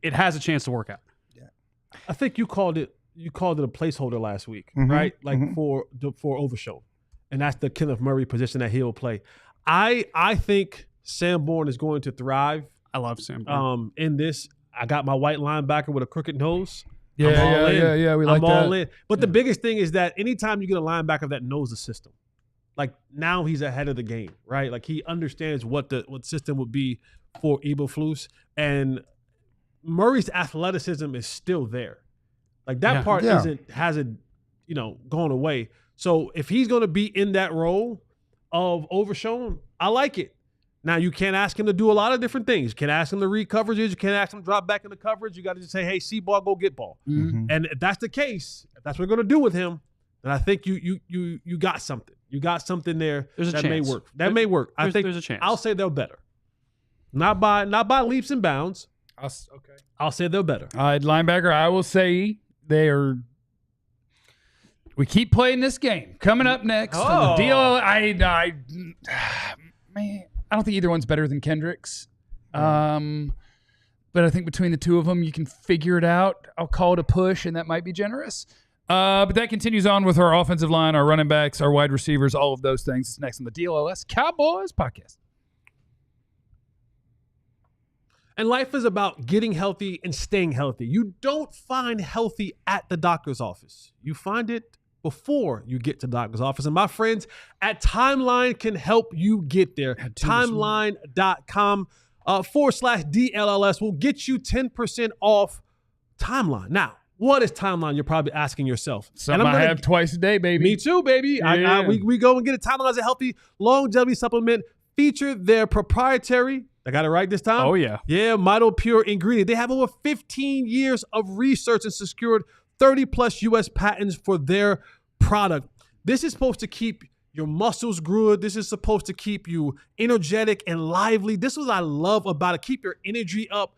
it has a chance to work out. Yeah, I think you called it a placeholder last week, right? Like for Overshow, and that's the Kenneth Murray position that he'll play. I think Sanborn is going to thrive. I love Sanborn. In this, I got my white linebacker with a crooked nose. Yeah. We like that. I'm all in. But the biggest thing is that anytime you get a linebacker that knows the system, like now he's ahead of the game, right? Like he understands what system would be for Eberflus, and Murray's athleticism is still there. Like that part hasn't gone away. So if he's going to be in that role of Overshown, I like it. Now, you can't ask him to do a lot of different things. You can't ask him to read coverages. You can't ask him to drop back in the coverage. You got to just say, hey, see ball, go get ball. Mm-hmm. And if that's the case, if that's what we're going to do with him, then I think you got something. You got something there that may work. That may work. I think there's a chance. I'll say they're better. Not by leaps and bounds. Okay. I'll say they're better. Linebacker, I will say they are. We keep playing this game. Coming up next, the DLL. Man, I don't think either one's better than Kendricks. But I think between the two of them, you can figure it out. I'll call it a push, and that might be generous. But that continues on with our offensive line, our running backs, our wide receivers, all of those things. It's next on the DLLS Cowboys podcast. And life is about getting healthy and staying healthy. You don't find healthy at the doctor's office. You find it before you get to the doctor's office. And my friends at Timeline can help you get there. Timeline.com/DLLS will get you 10% off Timeline. Now, what is Timeline? You're probably asking yourself. Something I have twice a day, baby. Me too, baby. Yeah. We go and get a Timeline as a healthy longevity supplement. Feature their proprietary, I got it right this time? Oh, yeah. Yeah, Mito Pure ingredient. They have over 15 years of research and secured 30-plus U.S. patents for their product. This is supposed to keep your muscles good. This is supposed to keep you energetic and lively. This is what I love about it. Keep your energy up.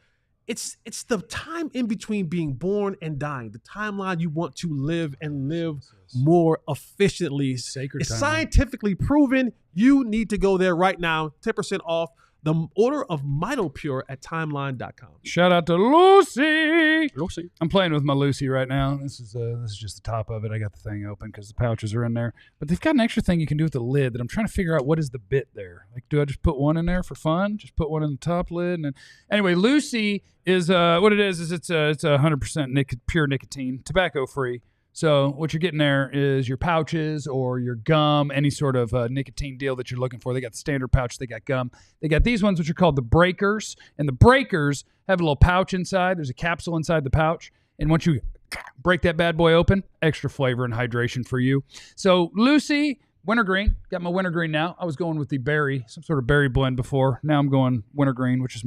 It's the time in between being born and dying, the timeline you want to live and live more efficiently. Sacred it's timeline. Scientifically proven. You need to go there right now. 10% off the order of Mito Pure at timeline.com. Shout out to Lucy. Lucy. I'm playing with my Lucy right now. This is just the top of it. I got the thing open because the pouches are in there. But they've got an extra thing you can do with the lid that I'm trying to figure out what is the bit there. Like, do I just put one in there for fun? Just put one in the top lid? And then, anyway, Lucy is what it is it's 100% pure nicotine, tobacco free. So what you're getting there is your pouches or your gum, any sort of nicotine deal that you're looking for. They got the standard pouch. They got gum. They got these ones, which are called the breakers. And the breakers have a little pouch inside. There's a capsule inside the pouch. And once you break that bad boy open, extra flavor and hydration for you. So Lucy, wintergreen. Got my wintergreen now. I was going with the berry, some sort of berry blend before. Now I'm going wintergreen, which is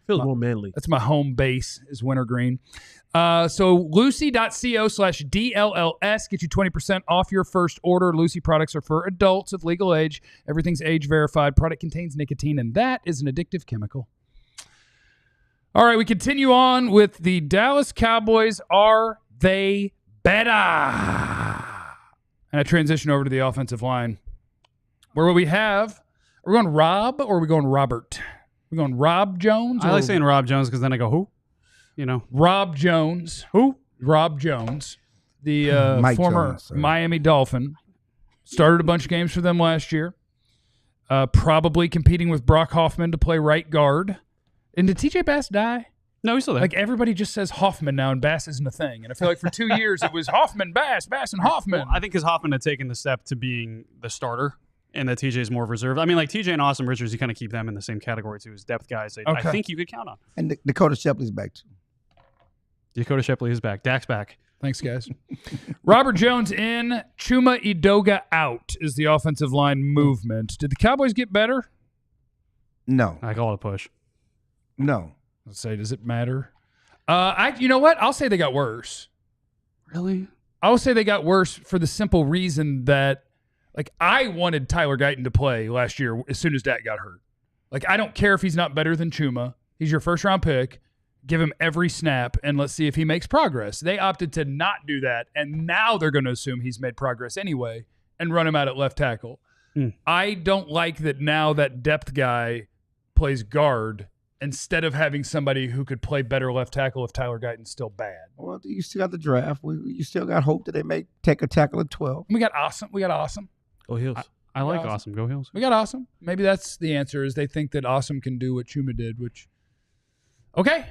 feels more manly. That's my home base is wintergreen. So lucy.co/DLLS get you 20% off your first order. Lucy products are for adults of legal age. Everything's age verified. Product contains nicotine, and that is an addictive chemical. All right, we continue on with the Dallas Cowboys. Are they better? And I transition over to the offensive line, where we have, are we going Rob or are we going Robert? We're going Rob Jones? I like saying Rob Jones because then I go, who? You know, Rob Jones. Who? Rob Jones, the former Miami Dolphin. Started a bunch of games for them last year. Probably competing with Brock Hoffman to play right guard. And did TJ Bass die? No, he's still there. Like, everybody just says Hoffman now, and Bass isn't a thing. And I feel like for 2 years it was Hoffman, Bass, and Hoffman. Well, I think because Hoffman had taken the step to being the starter, and that TJ is more reserved. I mean, like TJ and Austin Richards, you kind of keep them in the same category too as depth guys. I think you could count on. And Dakota Shepley's back too. Dakota Shepley is back. Dak's back. Thanks, guys. Robert Jones in, Chuma Edoga out is the offensive line movement. Did the Cowboys get better? No. I call it a push. No. Let's say, does it matter? You know what? I'll say they got worse. Really? I'll say they got worse for the simple reason that, like, I wanted Tyler Guyton to play last year as soon as Dak got hurt. Like, I don't care if he's not better than Chuma. He's your first-round pick. Give him every snap, and let's see if he makes progress. They opted to not do that, and now they're going to assume he's made progress anyway and run him out at left tackle. I don't like that now that depth guy plays guard instead of having somebody who could play better left tackle if Tyler Guyton's still bad. Well, you still got the draft. You still got hope that they may take a tackle at 12. We got awesome. Go Heels. I like awesome. Go Heels. We got awesome. Maybe that's the answer, is they think that awesome can do what Chuma did, which, okay.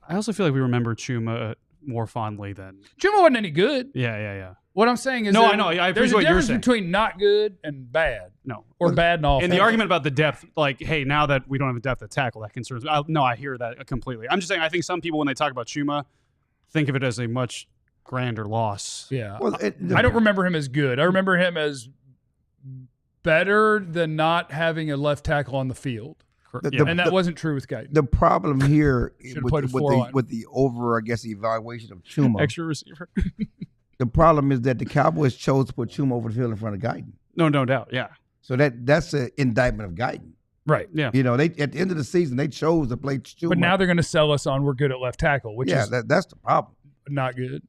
I also feel like we remember Chuma more fondly than Chuma wasn't any good. Yeah. What I'm saying is, No, I know. I there's appreciate a what you're difference saying. between not good and bad, No. or bad and awful. And the argument about the depth, like, hey, now that we don't have a depth at tackle, that concerns me. No, I hear that completely. I'm just saying, I think some people, when they talk about Chuma, think of it as a much grander loss. Yeah. Well, I don't remember him as good. I remember him as better than not having a left tackle on the field. And that wasn't true with Guyton. The problem here Should've played a with the over, I guess, evaluation of Chuma. Extra receiver. The problem is that the Cowboys chose to put Chuma over the field in front of Guyton. No doubt. Yeah. So that's an indictment of Guyton. Right. Yeah. You know, they at the end of the season they chose to play Chuma. But now they're going to sell us on we're good at left tackle, which is that's the problem. not good.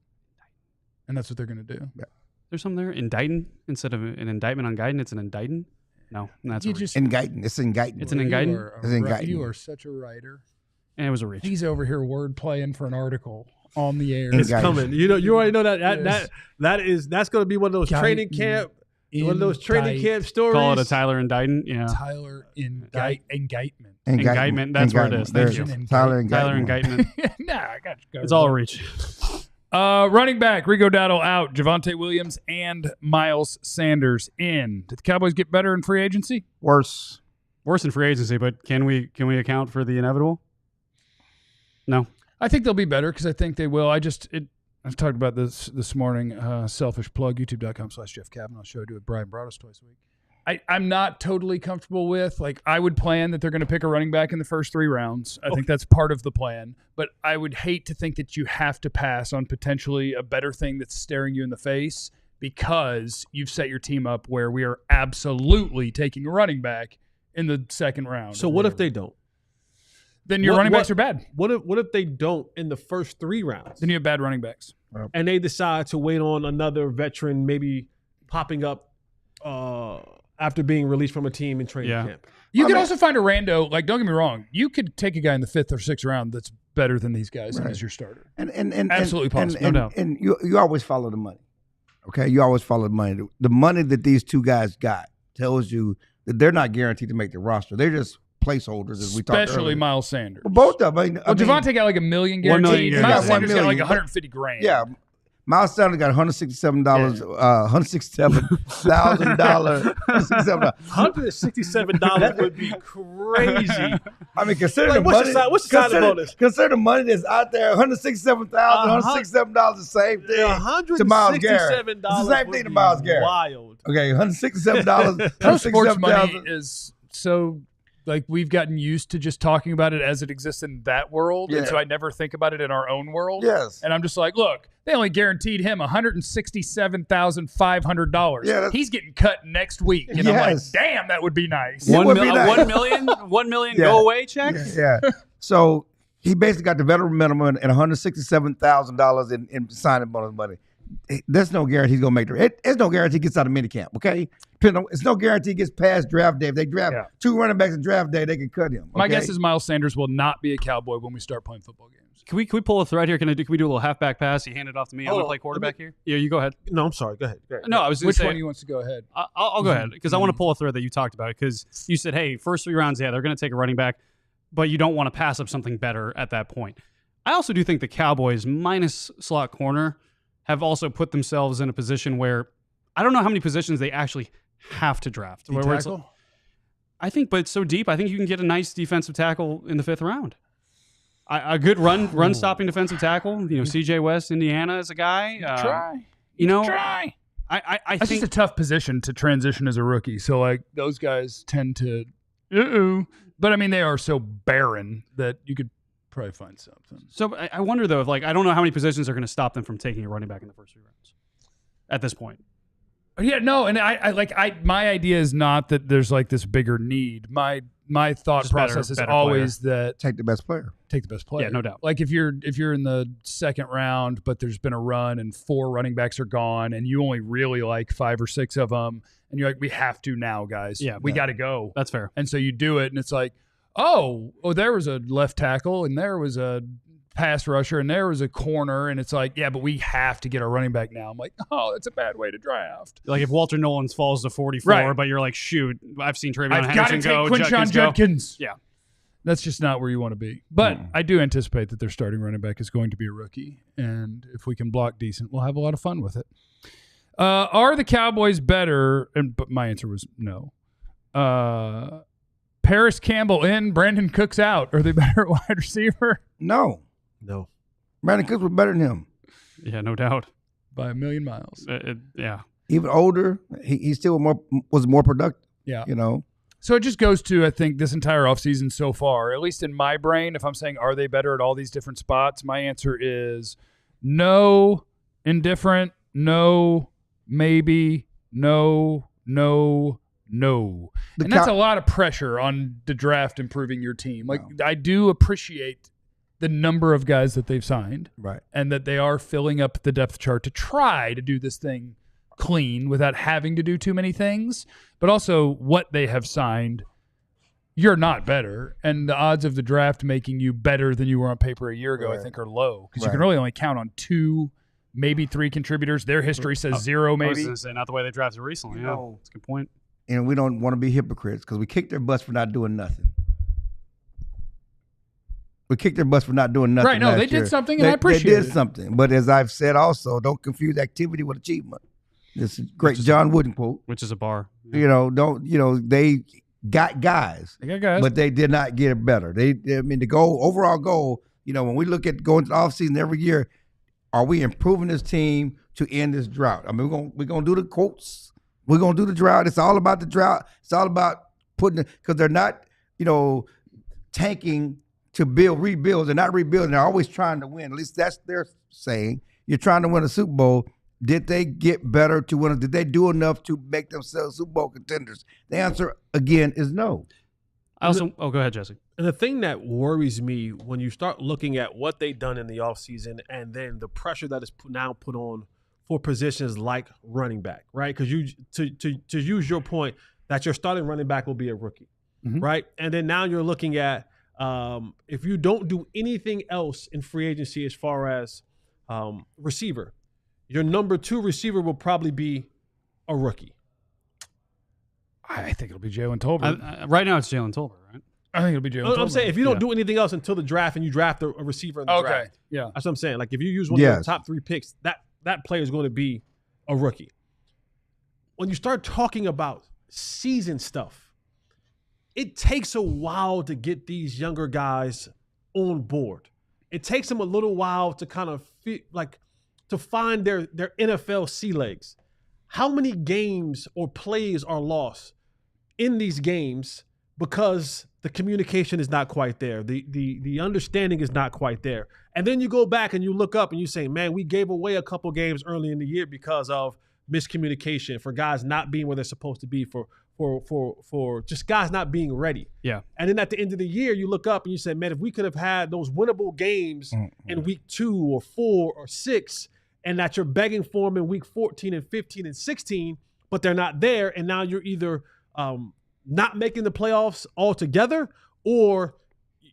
And that's what they're going to do. Yeah. There's something there. Indicting instead of an indictment on Guyton, it's an indicting. No, that's a reach. Indicting. It's indicting. It's an indicting. You are such a writer. And it was a reach. He's over here word playing for an article on the air. It's Guys. coming. You already know that Yes. that's going to be one of those training camp stories. Call it a Tyler indicting. Yeah. Tyler indictment. Indictment, that's where it is. Thank There's you. Tyler Tyler indictment. indictment. Nah, I got you. It's all a reach. Running back, Rico Dowdle out, Javonte Williams and Miles Sanders in. Did the Cowboys get better in free agency? Worse. Worse in free agency, but can we account for the inevitable? No. I think they'll be better because I think they will. I've talked about this morning. Selfish plug, youtube.com/Jeff Kavanaugh show. I do it. Brian brought us twice a week. I'm not totally comfortable with, like, I would plan that they're going to pick a running back in the first 3 rounds. I think that's part of the plan. But I would hate to think that you have to pass on potentially a better thing that's staring you in the face because you've set your team up where we are absolutely taking a running back in the second round. So what if they don't? Then your running backs are bad. What if they don't in the first 3 rounds? Then you have bad running backs. And they decide to wait on another veteran maybe popping up after being released from a team in training camp. You could also find a rando, like, don't get me wrong, you could take a guy in the 5th or 6th round that's better than these guys as your starter. And Absolutely possible, no doubt. And you always follow the money. Okay? You always follow the money. The money that these two guys got tells you that they're not guaranteed to make the roster. They're just placeholders, as we talked earlier. Especially Miles Sanders. Well, both of them. Javonte got like $1 million guaranteed. 1 million Miles guaranteed. Sanders got like $1 million. $150,000. Yeah. Miles Sanders got $167,000, $167,000. $167 would be crazy. I mean, consider Like, the money. what's the signing bonus? Consider the money that's out there. $167,000, $167 the same thing to Miles Garrett. It's the same thing to Miles Garrett. Wild. Okay, $167. Pro sports money $167,000. is so, like, we've gotten used to just talking about it as it exists in that world. And Yeah. so I never think about it in our own world. Yes. And I'm just like, look, they only guaranteed him $167,500. Yeah, He's getting cut next week. And I'm like, Yes. damn, that would be nice. Yeah. would be nice. 1 million? 1 million Yeah. go away check? Yeah. So he basically got the veteran minimum and $167,000 in signing bonus money. There's no guarantee he's going to make the – there's no guarantee he gets out of minicamp, okay? It's no guarantee he gets past draft day. If they draft 2 running backs in draft day, they can cut him. My okay? guess is Miles Sanders will not be a Cowboy when we start playing football games. Can we pull a thread here? Can we do a little halfback pass? You hand it off to me. I'm going to play quarterback here. Yeah, you go ahead. No, I'm sorry. Go ahead. No, I was going Which to say. one of you wants to go ahead? I'll go ahead because I want to pull a thread that you talked about because you said, hey, first 3 rounds, they're going to take a running back, but you don't want to pass up something better at that point. I also do think the Cowboys, minus slot corner, have also put themselves in a position where I don't know how many positions they actually have to draft. Where it's, I think, but it's so deep, I think you can get a nice defensive tackle in the 5th round. A good run stopping defensive tackle. You know, CJ West, Indiana is a guy. Try. You know, Try. I That's think just a tough position to transition as a rookie. So, like, those guys tend to, but I mean, they are so barren that you could probably find something. So I wonder though, if, like, I don't know how many positions are going to stop them from taking a running back in the first 3 rounds at this point. Yeah, no, and my idea is not that there's like this bigger need. My thought Just process is better always that Take the best player. take the best player. Yeah, no doubt. Like if you're in the 2nd round, but there's been a run and 4 running backs are gone, and you only really like 5 or 6 of them, and you're like, we have to now, guys. Yeah, we got to go. That's fair. And so you do it, and it's like, oh, there was a left tackle, and there was a pass rusher, and there was a corner, and it's like, yeah, but we have to get our running back now. I'm like, oh, that's a bad way to draft. Like if Walter Nolan falls to 44, Right. but you're like, shoot, I've seen Travion I've got to Henderson take go, Quinshon Judkins go. Judkins. Yeah. That's just not where you want to be. But I do anticipate that their starting running back is going to be a rookie, and if we can block decent, we'll have a lot of fun with it. Are the Cowboys better? But my answer was no. Paris Campbell in, Brandon Cooks out. Are they better at wide receiver? No. Brandon Cooks was better than him. Yeah, no doubt. By a million miles. Yeah. Even older, he still was more productive. Yeah. You know? So it just goes to, I think, this entire offseason so far, at least in my brain, if I'm saying, are they better at all these different spots? My answer is no, indifferent, no, maybe, no. And that's a lot of pressure on the draft improving your team. Like, I do appreciate the number of guys that they've signed. Right. And that they are filling up the depth chart to try to do this thing clean without having to do too many things. But also what they have signed, you're not better. And the odds of the draft making you better than you were on paper a year ago, I think, are low. Because you can really only count on 2, maybe 3 contributors. Their history says 0, maybe. I was going to say, not the way they drafted recently. Yeah, that's a good point. And we don't want to be hypocrites because we kicked their butts for not doing nothing. We kicked their butts for not doing nothing. Right, no, they did something, and I appreciate it. They did something. But as I've said also, don't confuse activity with achievement. This is great John Wooden quote. Which is a bar. Yeah. They got guys. They got guys. But they did not get it better. The overall goal, when we look at going to the offseason every year, are we improving this team to end this drought? I mean, we're gonna do the quotes. We're gonna do the drought. It's all about the drought. It's all about because they're not, tanking to rebuild. They're not rebuilding. They're always trying to win. At least that's their saying. You're trying to win a Super Bowl. Did they get better to win? Did they do enough to make themselves Super Bowl contenders? The answer, again, is no. Go ahead, Jesse. And the thing that worries me when you start looking at what they've done in the offseason and then the pressure that is now put on for positions like running back, right? Because to use your point that your starting running back will be a rookie, right? And then now you're looking at if you don't do anything else in free agency as far as receiver, your number 2 receiver will probably be a rookie. I think it'll be Jalen Tolbert. Right now it's Jalen Tolbert, right? I think it'll be Jalen Tolbert. I'm saying if you don't do anything else until the draft and you draft a receiver in the draft. Yeah. That's what I'm saying. Like if you use one of your top 3 picks, that player is going to be a rookie. When you start talking about season stuff, it takes a while to get these younger guys on board. It takes them a little while to kind of feel like to find their NFL sea legs. How many games or plays are lost in these games because the communication is not quite there. The understanding is not quite there. And then you go back and you look up and you say, man, we gave away a couple games early in the year because of miscommunication, for guys not being where they're supposed to be, for just guys not being ready. Yeah. And then at the end of the year, you look up and you say, man, if we could have had those winnable games in week 2 or 4 or 6, and that you're begging for them in week 14 and 15 and 16, but they're not there, and now you're either not making the playoffs altogether, or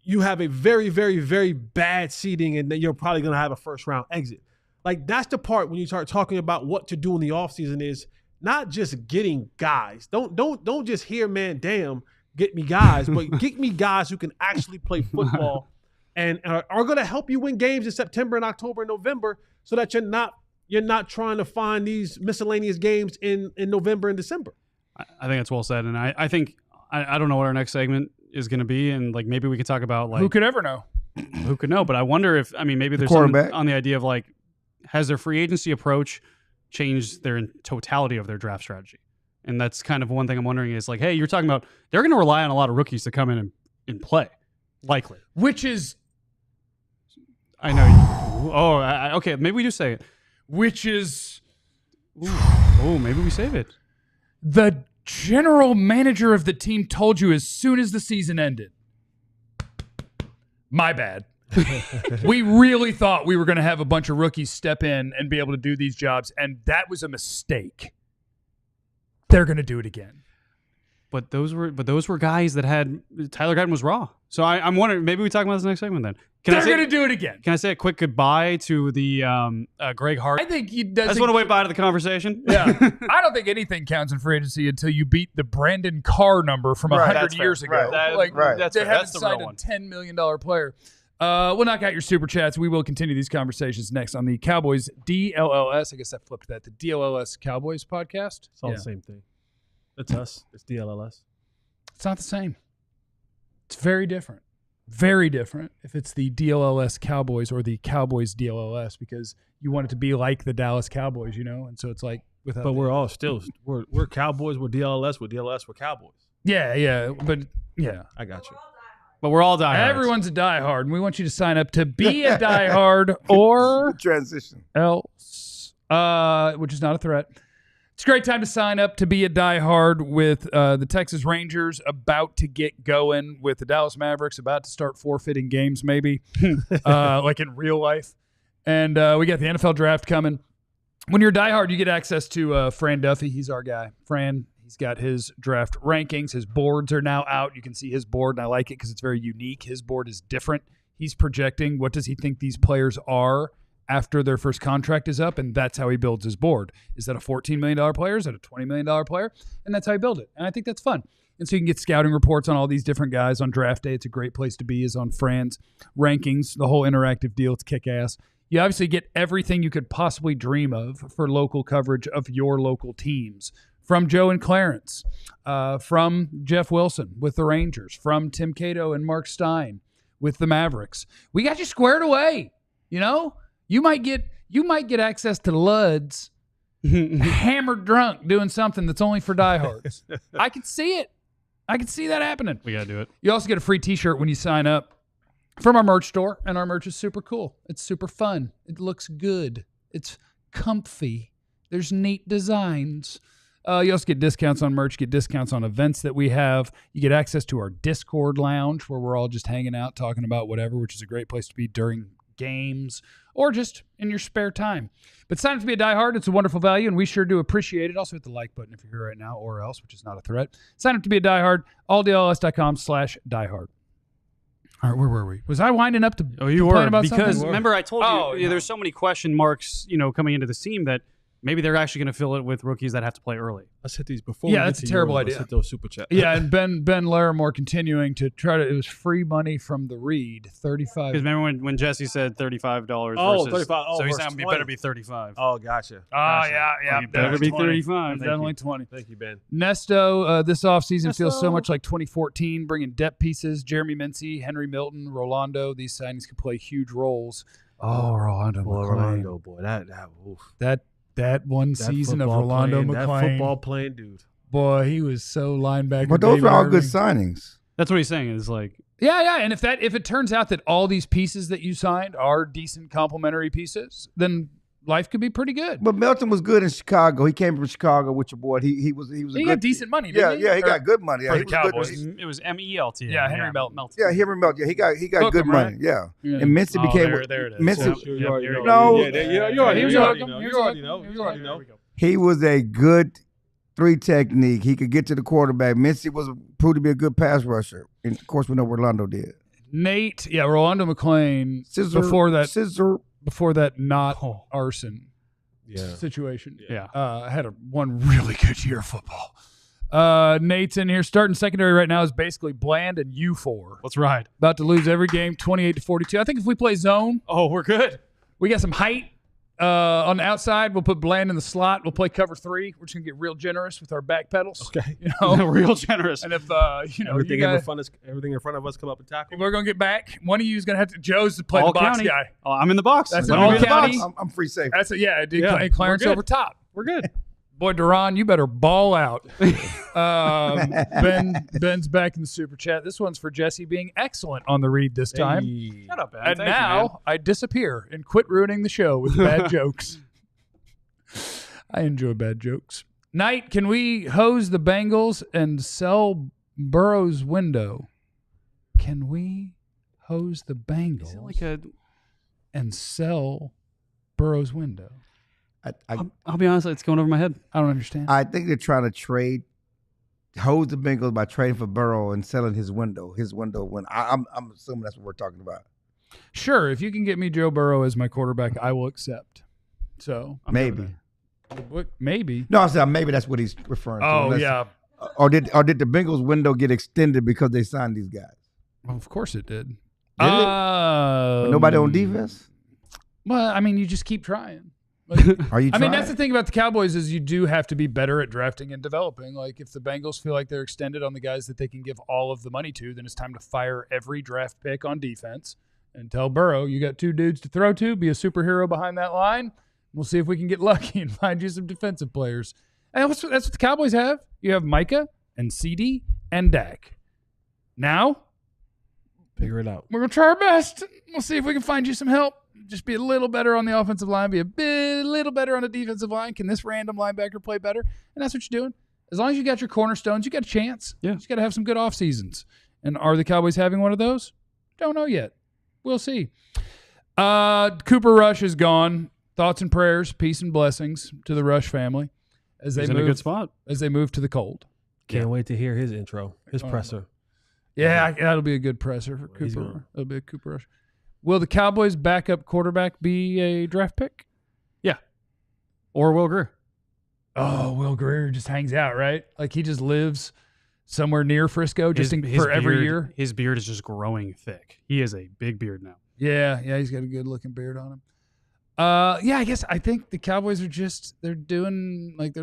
you have a very, very, very bad seeding, and then you're probably going to have a first-round exit. Like, that's the part when you start talking about what to do in the offseason is not just getting guys. Don't just hear, man, damn, get me guys, but get me guys who can actually play football and are going to help you win games in September and October and November, so that you're not trying to find these miscellaneous games in November and December. I think that's well said, and I think I don't know what our next segment is going to be, and like maybe we could talk about like who could ever know? Who could know? But I wonder if maybe there's something on the idea of like, has their free agency approach changed their totality of their draft strategy? And that's kind of one thing I'm wondering is like, hey, you're talking about they're going to rely on a lot of rookies to come in and play, likely. Which is, I know. Okay, maybe we do say it. Which is, maybe we save it. The general manager of the team told you as soon as the season ended. My bad. We really thought we were going to have a bunch of rookies step in and be able to do these jobs, and that was a mistake. They're going to do it again. But those were guys that had Tyler Guyton was raw. So I'm wondering, maybe we talk about this next segment then. They're going to do it again. Can I say a quick goodbye to the Greg Hart? I think he does. I just want to wait by to the conversation. Yeah, I don't think anything counts in free agency until you beat the Brandon Carr number from 100 years ago. Right. That's fair. they haven't That's the signed real one. a $10 million player. We'll knock out your super chats. We will continue these conversations next on the Cowboys DLLS. I guess I flipped that. The DLLS Cowboys podcast. It's all the same thing. It's us. It's DLLS. It's not the same. It's very different. Very different if it's the DLLS Cowboys or the Cowboys DLLS, because you want it to be like the Dallas Cowboys, and so it's like without. But we're all still we're Cowboys. We're DLLS. We're DLLS. We're Cowboys. Yeah, but yeah, I got you. But we're all diehards. Everyone's a diehard, and we want you to sign up to be a diehard or transition else, which is not a threat. It's a great time to sign up to be a diehard with the Texas Rangers about to get going, with the Dallas Mavericks about to start forfeiting games, maybe, like in real life. And we got the NFL draft coming. When you're a diehard, you get access to Fran Duffy. He's our guy. Fran, he's got his draft rankings. His boards are now out. You can see his board, and I like it because it's very unique. His board is different. He's projecting what does he think these players are after their first contract is up, and that's how he builds his board. Is that a $14 million player? Is that a $20 million player? And that's how he builds it. And I think that's fun. And so you can get scouting reports on all these different guys on draft day. It's a great place to be, is on Fran's rankings, the whole interactive deal. It's kick-ass. You obviously get everything you could possibly dream of for local coverage of your local teams. From Joe and Clarence, from Jeff Wilson with the Rangers, from Tim Cato and Mark Stein with the Mavericks. We got you squared away, You might get access to Luds hammered drunk doing something that's only for diehards. I can see it. I can see that happening. We got to do it. You also get a free t-shirt when you sign up from our merch store, and our merch is super cool. It's super fun. It looks good. It's comfy. There's neat designs. You also get discounts on merch, get discounts on events that we have. You get access to our Discord lounge where we're all just hanging out, talking about whatever, which is a great place to be during games or just in your spare time. But sign up to be a diehard. It's a wonderful value, and we sure do appreciate it. Also hit the like button if you're here right now, or else, which is not a threat. Sign up to be a diehard, alldls.com/diehard. All right, where were we? Was I winding up to you complain were, about because something? remember I told you there's so many question marks, coming into the team that maybe they're actually going to fill it with rookies that have to play early. Let's hit these before. Yeah, that's a terrible idea. Let's hit those super chats. Yeah, and Ben Larimore continuing to try to. It was free money from the Reed, 35. Because remember when Jesse said $35 Oh, versus 35. Oh, so he's versus saying it 20. better be 35. Oh, gotcha. Yeah. You better be 35. Definitely 20. Thank you, Ben. Nesto, this offseason feels so much like 2014, bringing depth pieces. Jeremy Mincy, Henry Milton, Rolando. These signings could play huge roles. Oh, Rolando McClain. Rolando, boy, oof. That one season of Rolando McClain. That football playing dude. Boy, he was so linebacker. But those David are all Irving. good signings. That's what he's saying is like. Yeah. And if it turns out that all these pieces that you signed are decent complementary pieces, then life could be pretty good. But Melton was good in Chicago. He came from Chicago with your boy. He was a good. Got decent money, didn't he? Yeah, he got good money. For he the was Cowboys. good. It was MELT. Yeah, Henry Melton. Yeah, Henry Melton. Yeah, he got Book good him, money. right? Yeah. Yeah. And Mincy became. There it is. Mincy, You already know. No. You already know. he was a good 3 technique. He could get to the quarterback. Mincy proved to be a good pass rusher. And of course, we know what Rolando did. Nate, Rolando McClain. Before that, not arson situation. Yeah. Had one really good year of football. Nate's in here. Starting secondary right now is basically Bland and U4. Let's ride. About to lose every game, 28-42. I think if we play zone, we're good. we got some height. On the outside, we'll put Bland in the slot. We'll play cover 3. We're just gonna get real generous with our back pedals. Okay. Real generous. And if everything you in guys, front of us come up and tackle. we're gonna get back. One of you is gonna have to. Joe's to play All the box county. guy. Oh, I'm in the box. That's Let an me all be in the county. box. I'm free safe. That's Clarence we're good. over top. We're good. Boy, DaRon, you better ball out. Ben's back in the super chat. This one's for Jesse being excellent on the read this time. Hey. Shut up, Ben. And Thank you, now man. I disappear and quit ruining the show with bad jokes. I enjoy bad jokes. Knight, can we hose the Bengals and sell Burrow's window? Can we hose the Bengals Is it like and sell Burrow's window? I'll be honest, it's going over my head. I don't understand. I think they're trying to hold the Bengals by trading for Burrow and selling his window. When I'm assuming that's what we're talking about. Sure, if you can get me Joe Burrow as my quarterback, I will accept. So Maybe. Maybe. No, I said maybe that's what he's referring to. Oh, yeah. Or did the Bengals window get extended because they signed these guys? Well, of course it did. Did it? But nobody on defense? Well, I mean, you just keep trying. Are you I trying? mean, that's the thing about the Cowboys is you do have to be better at drafting and developing. Like, if the Bengals feel like they're extended on the guys that they can give all of the money to, then it's time to fire every draft pick on defense and tell Burrow, you got 2 dudes to throw to, be a superhero behind that line. We'll see if we can get lucky and find you some defensive players. And that's what the Cowboys have. You have Micah and CD and Dak. Now, Figure it out. we're going to try our best. We'll see if we can find you some help. Just be a little better on the offensive line, be a little better on the defensive line. Can this random linebacker play better? And that's what you're doing. As long as you got your cornerstones, you got a chance. Yeah. You just got to have some good off seasons. And are the Cowboys having one of those? Don't know yet. We'll see. Cooper Rush is gone. Thoughts and prayers, peace and blessings to the Rush family as He's they in a good spot. as they move to the cold. Can't wait to hear his intro, his Oh, presser. Yeah, that'll be a good presser for He's Cooper. gonna- It'll be a Cooper Rush. Will the Cowboys' backup quarterback be a draft pick? Or Will Grier. Oh, Will Grier just hangs out, right? Like he just lives somewhere near Frisco for every year. His beard is just growing thick. He is a big beard now. Yeah, he's got a good looking beard on him. I think the Cowboys are they're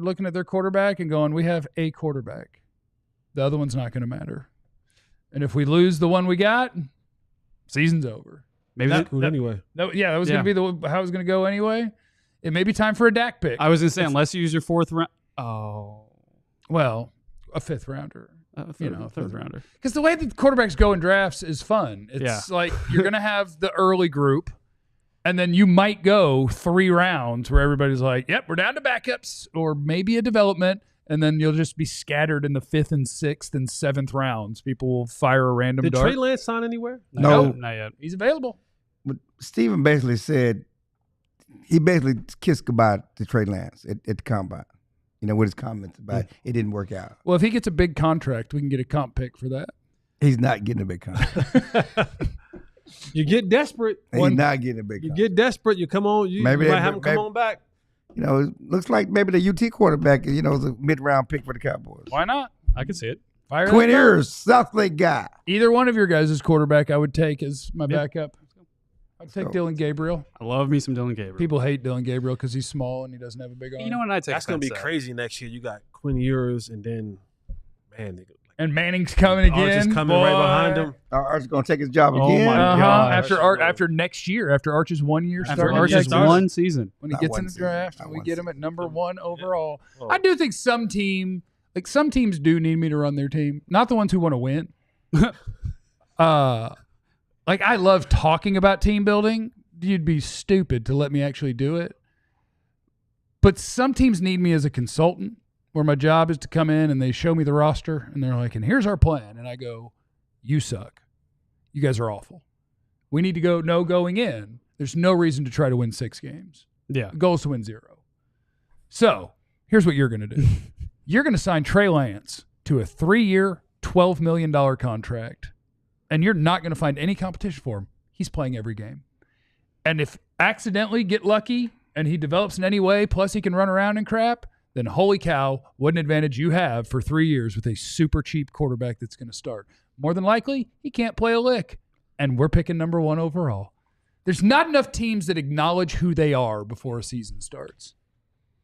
looking at their quarterback and going, we have a quarterback. The other one's not going to matter. And if we lose the one we got, season's over. Maybe That anyway. That was going to be how it was going to go anyway. It may be time for a Dak pick. I was going to say, unless you use your 4th round. Oh. Well, a 5th rounder. Third rounder. Because the way that the quarterbacks go in drafts is fun. It's like you're going to have the early group, and then you might go 3 rounds where everybody's like, yep, we're down to backups or maybe a development, and then you'll just be scattered in the 5th and 6th and 7th rounds. People will fire a random Did dart. Trey Lance sign anywhere? No. Not yet. He's available. But Steven basically said he basically kissed goodbye to Trey Lance at the combine. With his comments about it didn't work out. Well, if he gets a big contract, we can get a comp pick for that. He's not getting a big contract. You get desperate. He's not getting a big You contract. get desperate. You come on. You might have him come on back. It looks like maybe the UT quarterback, is a mid-round pick for the Cowboys. Why not? I can see it. Fire Quinn that dart. Ewers, South Lake guy. Either one of your guys' quarterback I would take as my backup. I'd take go. Dylan Gabriel. I love me some Dylan Gabriel. People hate Dylan Gabriel because he's small and he doesn't have a big arm. You know what? I'd take That's going to be Spence. crazy next year. You got Quinn Ewers and then, man, And Manning's coming again. Arch is coming right behind him. Arch's going to take his job Oh again. my Uh-huh. gosh. After next year, after Arch's 1 year After starting Arch's next year, one season. when he Not gets one in the season. draft, Not and we one get him at number 1 overall. Oh. I do think some teams do need me to run their team, not the ones who want to win. I love talking about team building. You'd be stupid to let me actually do it. But some teams need me as a consultant, where my job is to come in and they show me the roster and they're like, and here's our plan. And I go, you suck. You guys are awful. We need to going in. There's no reason to try to win 6 games. Yeah. The goal is to win 0. So here's what you're going to do. You're going to sign Trey Lance to a 3-year, $12 million contract, and you're not going to find any competition for him. He's playing every game. And if accidentally get lucky and he develops in any way, plus he can run around and crap, then holy cow, what an advantage you have for 3 years with a super cheap quarterback that's going to start. More than likely, he can't play a lick, and we're picking number 1 overall. There's not enough teams that acknowledge who they are before a season starts.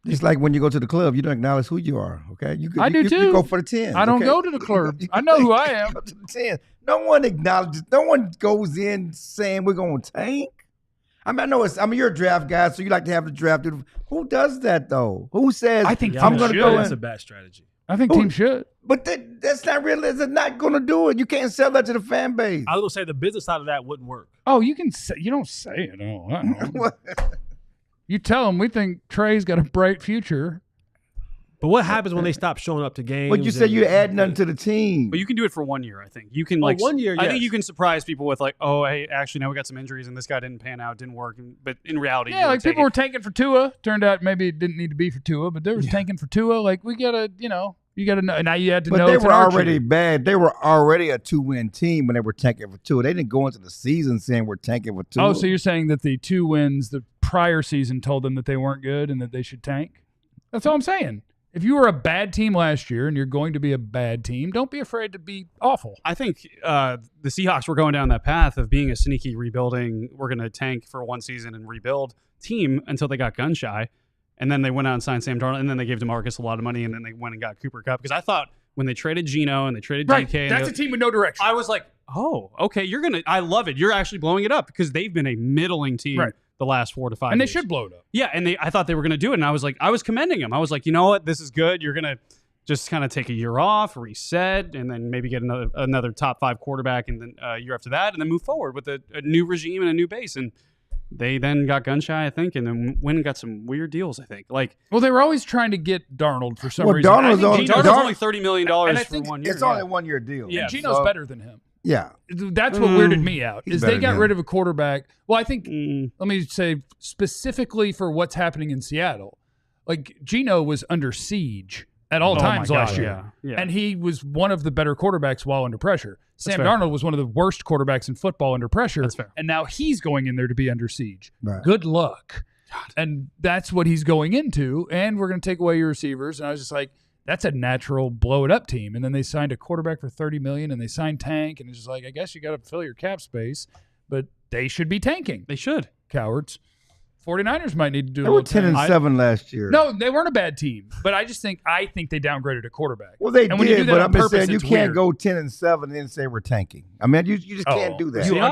It's like when you go to the club, you don't acknowledge who you are, okay? I do too. You go for the 10. I don't go to the club. I know who I am. Go to the 10. No one acknowledges. No one goes in saying we're going to tank. I mean, you're a draft guy, so you like to have the draft. Who does that, though? Who says, I think I'm going to go That's in? a bad strategy. I think teams should. But that's not really, they're not going to do it. You can't sell that to the fan base. I was going to say the business side of that wouldn't work. Oh, you can say, you don't say it. Oh, you tell them we think Trey's got a bright future. But what happens when they stop showing up to games? But you said you add nothing to the team. But you can do it for 1 year, I think. You can 1 year, I think yes. you can surprise people with oh, hey, actually now we got some injuries and this guy didn't pan out, didn't work. But in reality, Yeah, like people were tanking for Tua. Turned out maybe it didn't need to be for Tua, but they were tanking for Tua. Like we gotta, you gotta know. Now you had to know. But they it's were an Archer. already bad. They were already a 2-win team when they were tanking for Tua. They didn't go into the season saying we're tanking for Tua. Oh, so you're saying that the 2 wins the prior season told them that they weren't good and that they should tank? That's all I'm saying. If you were a bad team last year and you're going to be a bad team, don't be afraid to be awful. I think the Seahawks were going down that path of being a sneaky rebuilding, we're going to tank for one season and rebuild team until they got gun shy. And then they went out and signed Sam Darnold, and then they gave DeMarcus a lot of money, and then they went and got Cooper Kupp. Because I thought when they traded Geno and they traded DK. That's a team with no direction. I was like, oh, okay, I love it. You're actually blowing it up because they've been a middling team the last 4 to 5 and years. they should blow it up. Yeah, and I thought they were going to do it, and I was commending them. I was like, you know what? This is good. You're going to just kind of take a year off, reset, and then maybe get another top 5 quarterback and then a year after that, and then move forward with a new regime and a new base. And they then got gun shy, I think, and then went and got some weird deals, I think. Well, they were always trying to get Darnold for some reason. Darnold's only $30 million for 1 year. It's only a 1 year deal. Yeah, and Geno's better than him. Yeah. That's what weirded me out, is they got rid of a quarterback. Well, I think, let me say, specifically for what's happening in Seattle, like Geno was under siege at all times last year. Yeah. And he was one of the better quarterbacks while under pressure. Sam Darnold was one of the worst quarterbacks in football under pressure. That's fair. And now he's going in there to be under siege. Right. Good luck. God. And that's what he's going into. And we're going to take away your receivers. And I was just like, that's a natural blow it up team. And then they signed a quarterback for $30 million and they signed Tank. And it's just like, I guess you got to fill your cap space, but they should be tanking. They should. Cowards. 49ers might need to do They were 10-7 last year. No, they weren't a bad team, but I think they downgraded a quarterback. Well, they and did, you do that but on I'm just purpose, saying you it's can't weird. go 10-7 and then say we're tanking. I mean, you just can't do that. You Seahawks?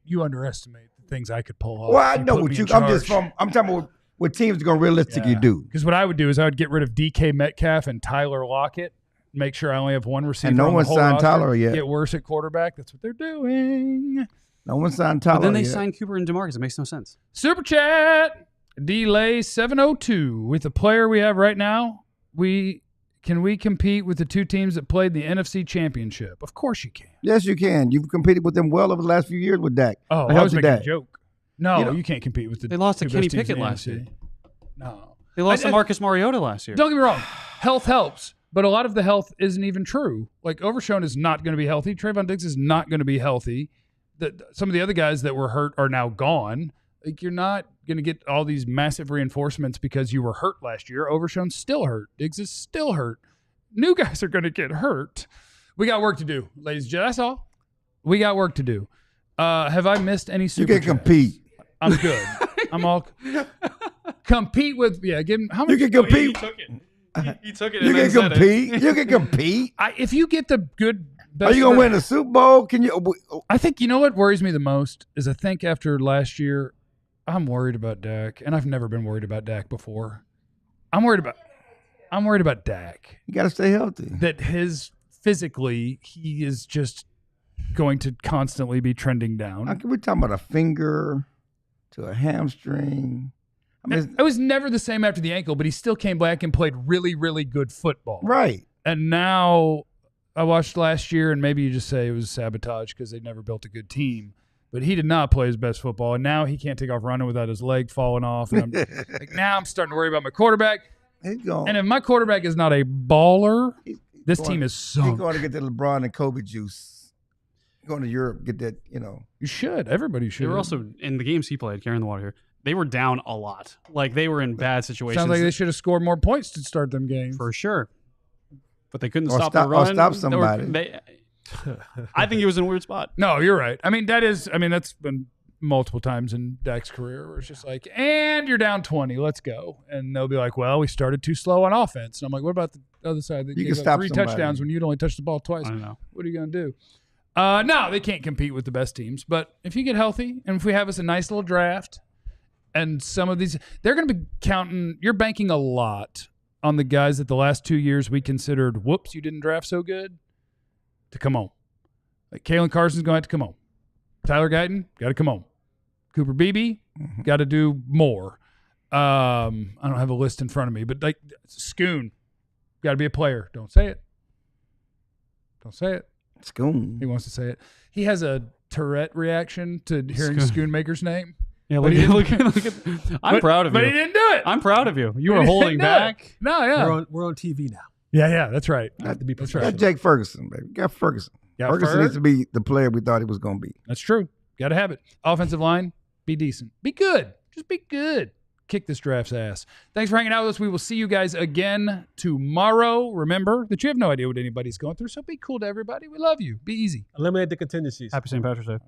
underestimate the things I could pull off. Well, I if know put what me you. in I'm talking about what teams are going to realistically do. Because what I would do is I would get rid of DK Metcalf and Tyler Lockett, make sure I only have one receiver. And no on the one whole signed roster, Tyler yet. Get worse at quarterback. That's what they're doing. No one signed Tyler But then they yet. signed Cooper and DeMarcus. It makes no sense. Super chat. Delay 702. With the player we have right now, can we compete with the two teams that played the NFC Championship? Of course you can. Yes, you can. You've competed with them well over the last few years with Dak. Oh, I was making a joke. No, you can't compete with the. They lost to two Kenny best teams Pickett in the last NFC. year. No, They lost to Marcus Mariota last year. Don't get me wrong. Health helps, but a lot of the health isn't even true. Like Overshown is not going to be healthy. Trayvon Diggs is not going to be healthy. Some of the other guys that were hurt are now gone. Like you're not going to get all these massive reinforcements because you were hurt last year. Overshown's still hurt. Diggs is still hurt. New guys are going to get hurt. We got work to do, ladies and gentlemen. That's all. We got work to do. Have I missed any super You can chats? compete. I'm good. I'm all compete with give him how much You can compete. He took it. He took it. You and then can said it. compete. You can compete. if you get the good Are you going to win the Super Bowl? Can you? I think you know what worries me the most is I think after last year, I'm worried about Dak, and I've never been worried about Dak before. I'm worried about Dak. You got to stay healthy. That physically he is just going to constantly be trending down. We're talking about a finger to a hamstring. I mean, It was never the same after the ankle, but he still came back and played really, really good football. right. And now I watched last year, and maybe you just say it was sabotage because they never built a good team. But he did not play his best football, and now he can't take off running without his leg falling off. And now I'm starting to worry about my quarterback. He's going. And if my quarterback is not a baller, this going- team is He's sunk. going to get the LeBron and Kobe juice. Going to Europe, get that, You should. Everybody should. They were also, in the games he played, carrying the water here, they were down a lot. Like, they were in bad situations. Sounds like they should have scored more points to start them games. For sure. But they couldn't Or stop stop- the run. or stop somebody. I think he was in a weird spot. No, you're right. That's been multiple times in Dak's career where it's just like, and you're down 20, let's go. And they'll be like, well, we started too slow on offense. And I'm like, what about the other side? They You gave can up stop 3 somebody. touchdowns when you'd only touched the ball twice. I don't know. What are you going to do? No, they can't compete with the best teams. But if you get healthy and if we have us a nice little draft and some of these, they're going to be counting, you're banking a lot on the guys that the last 2 years we considered, whoops, you didn't draft so good, to come on. Like Kalen Carson's going to have to come on. Tyler Guyton, got to come on. Cooper Beebe, got to do more. I don't have a list in front of me, but like Schoon, got to be a player. Don't say it. Don't say it. Schoon. He wants to say it. He has a Tourette reaction to hearing Schoonmaker's name. Yeah, But he look at I'm proud of you. But he didn't do it. I'm proud of you. You were He holding didn't do it. back. No, yeah. We're on TV now. Yeah, that's right. I have to be That's professional. Got Jake Ferguson, baby. Got Ferguson. Got Ferguson Ferg. needs to be the player we thought he was going to be. That's true. Got to have it. Offensive line, be decent. Be good. Just be good. kick this draft's ass. Thanks for hanging out with us. We will see you guys again tomorrow. Remember that you have no idea what anybody's going through, so be cool to everybody. We love you. Be easy. Eliminate the contingencies. Happy St. Patrick's Day.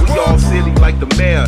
We all silly like the mayor.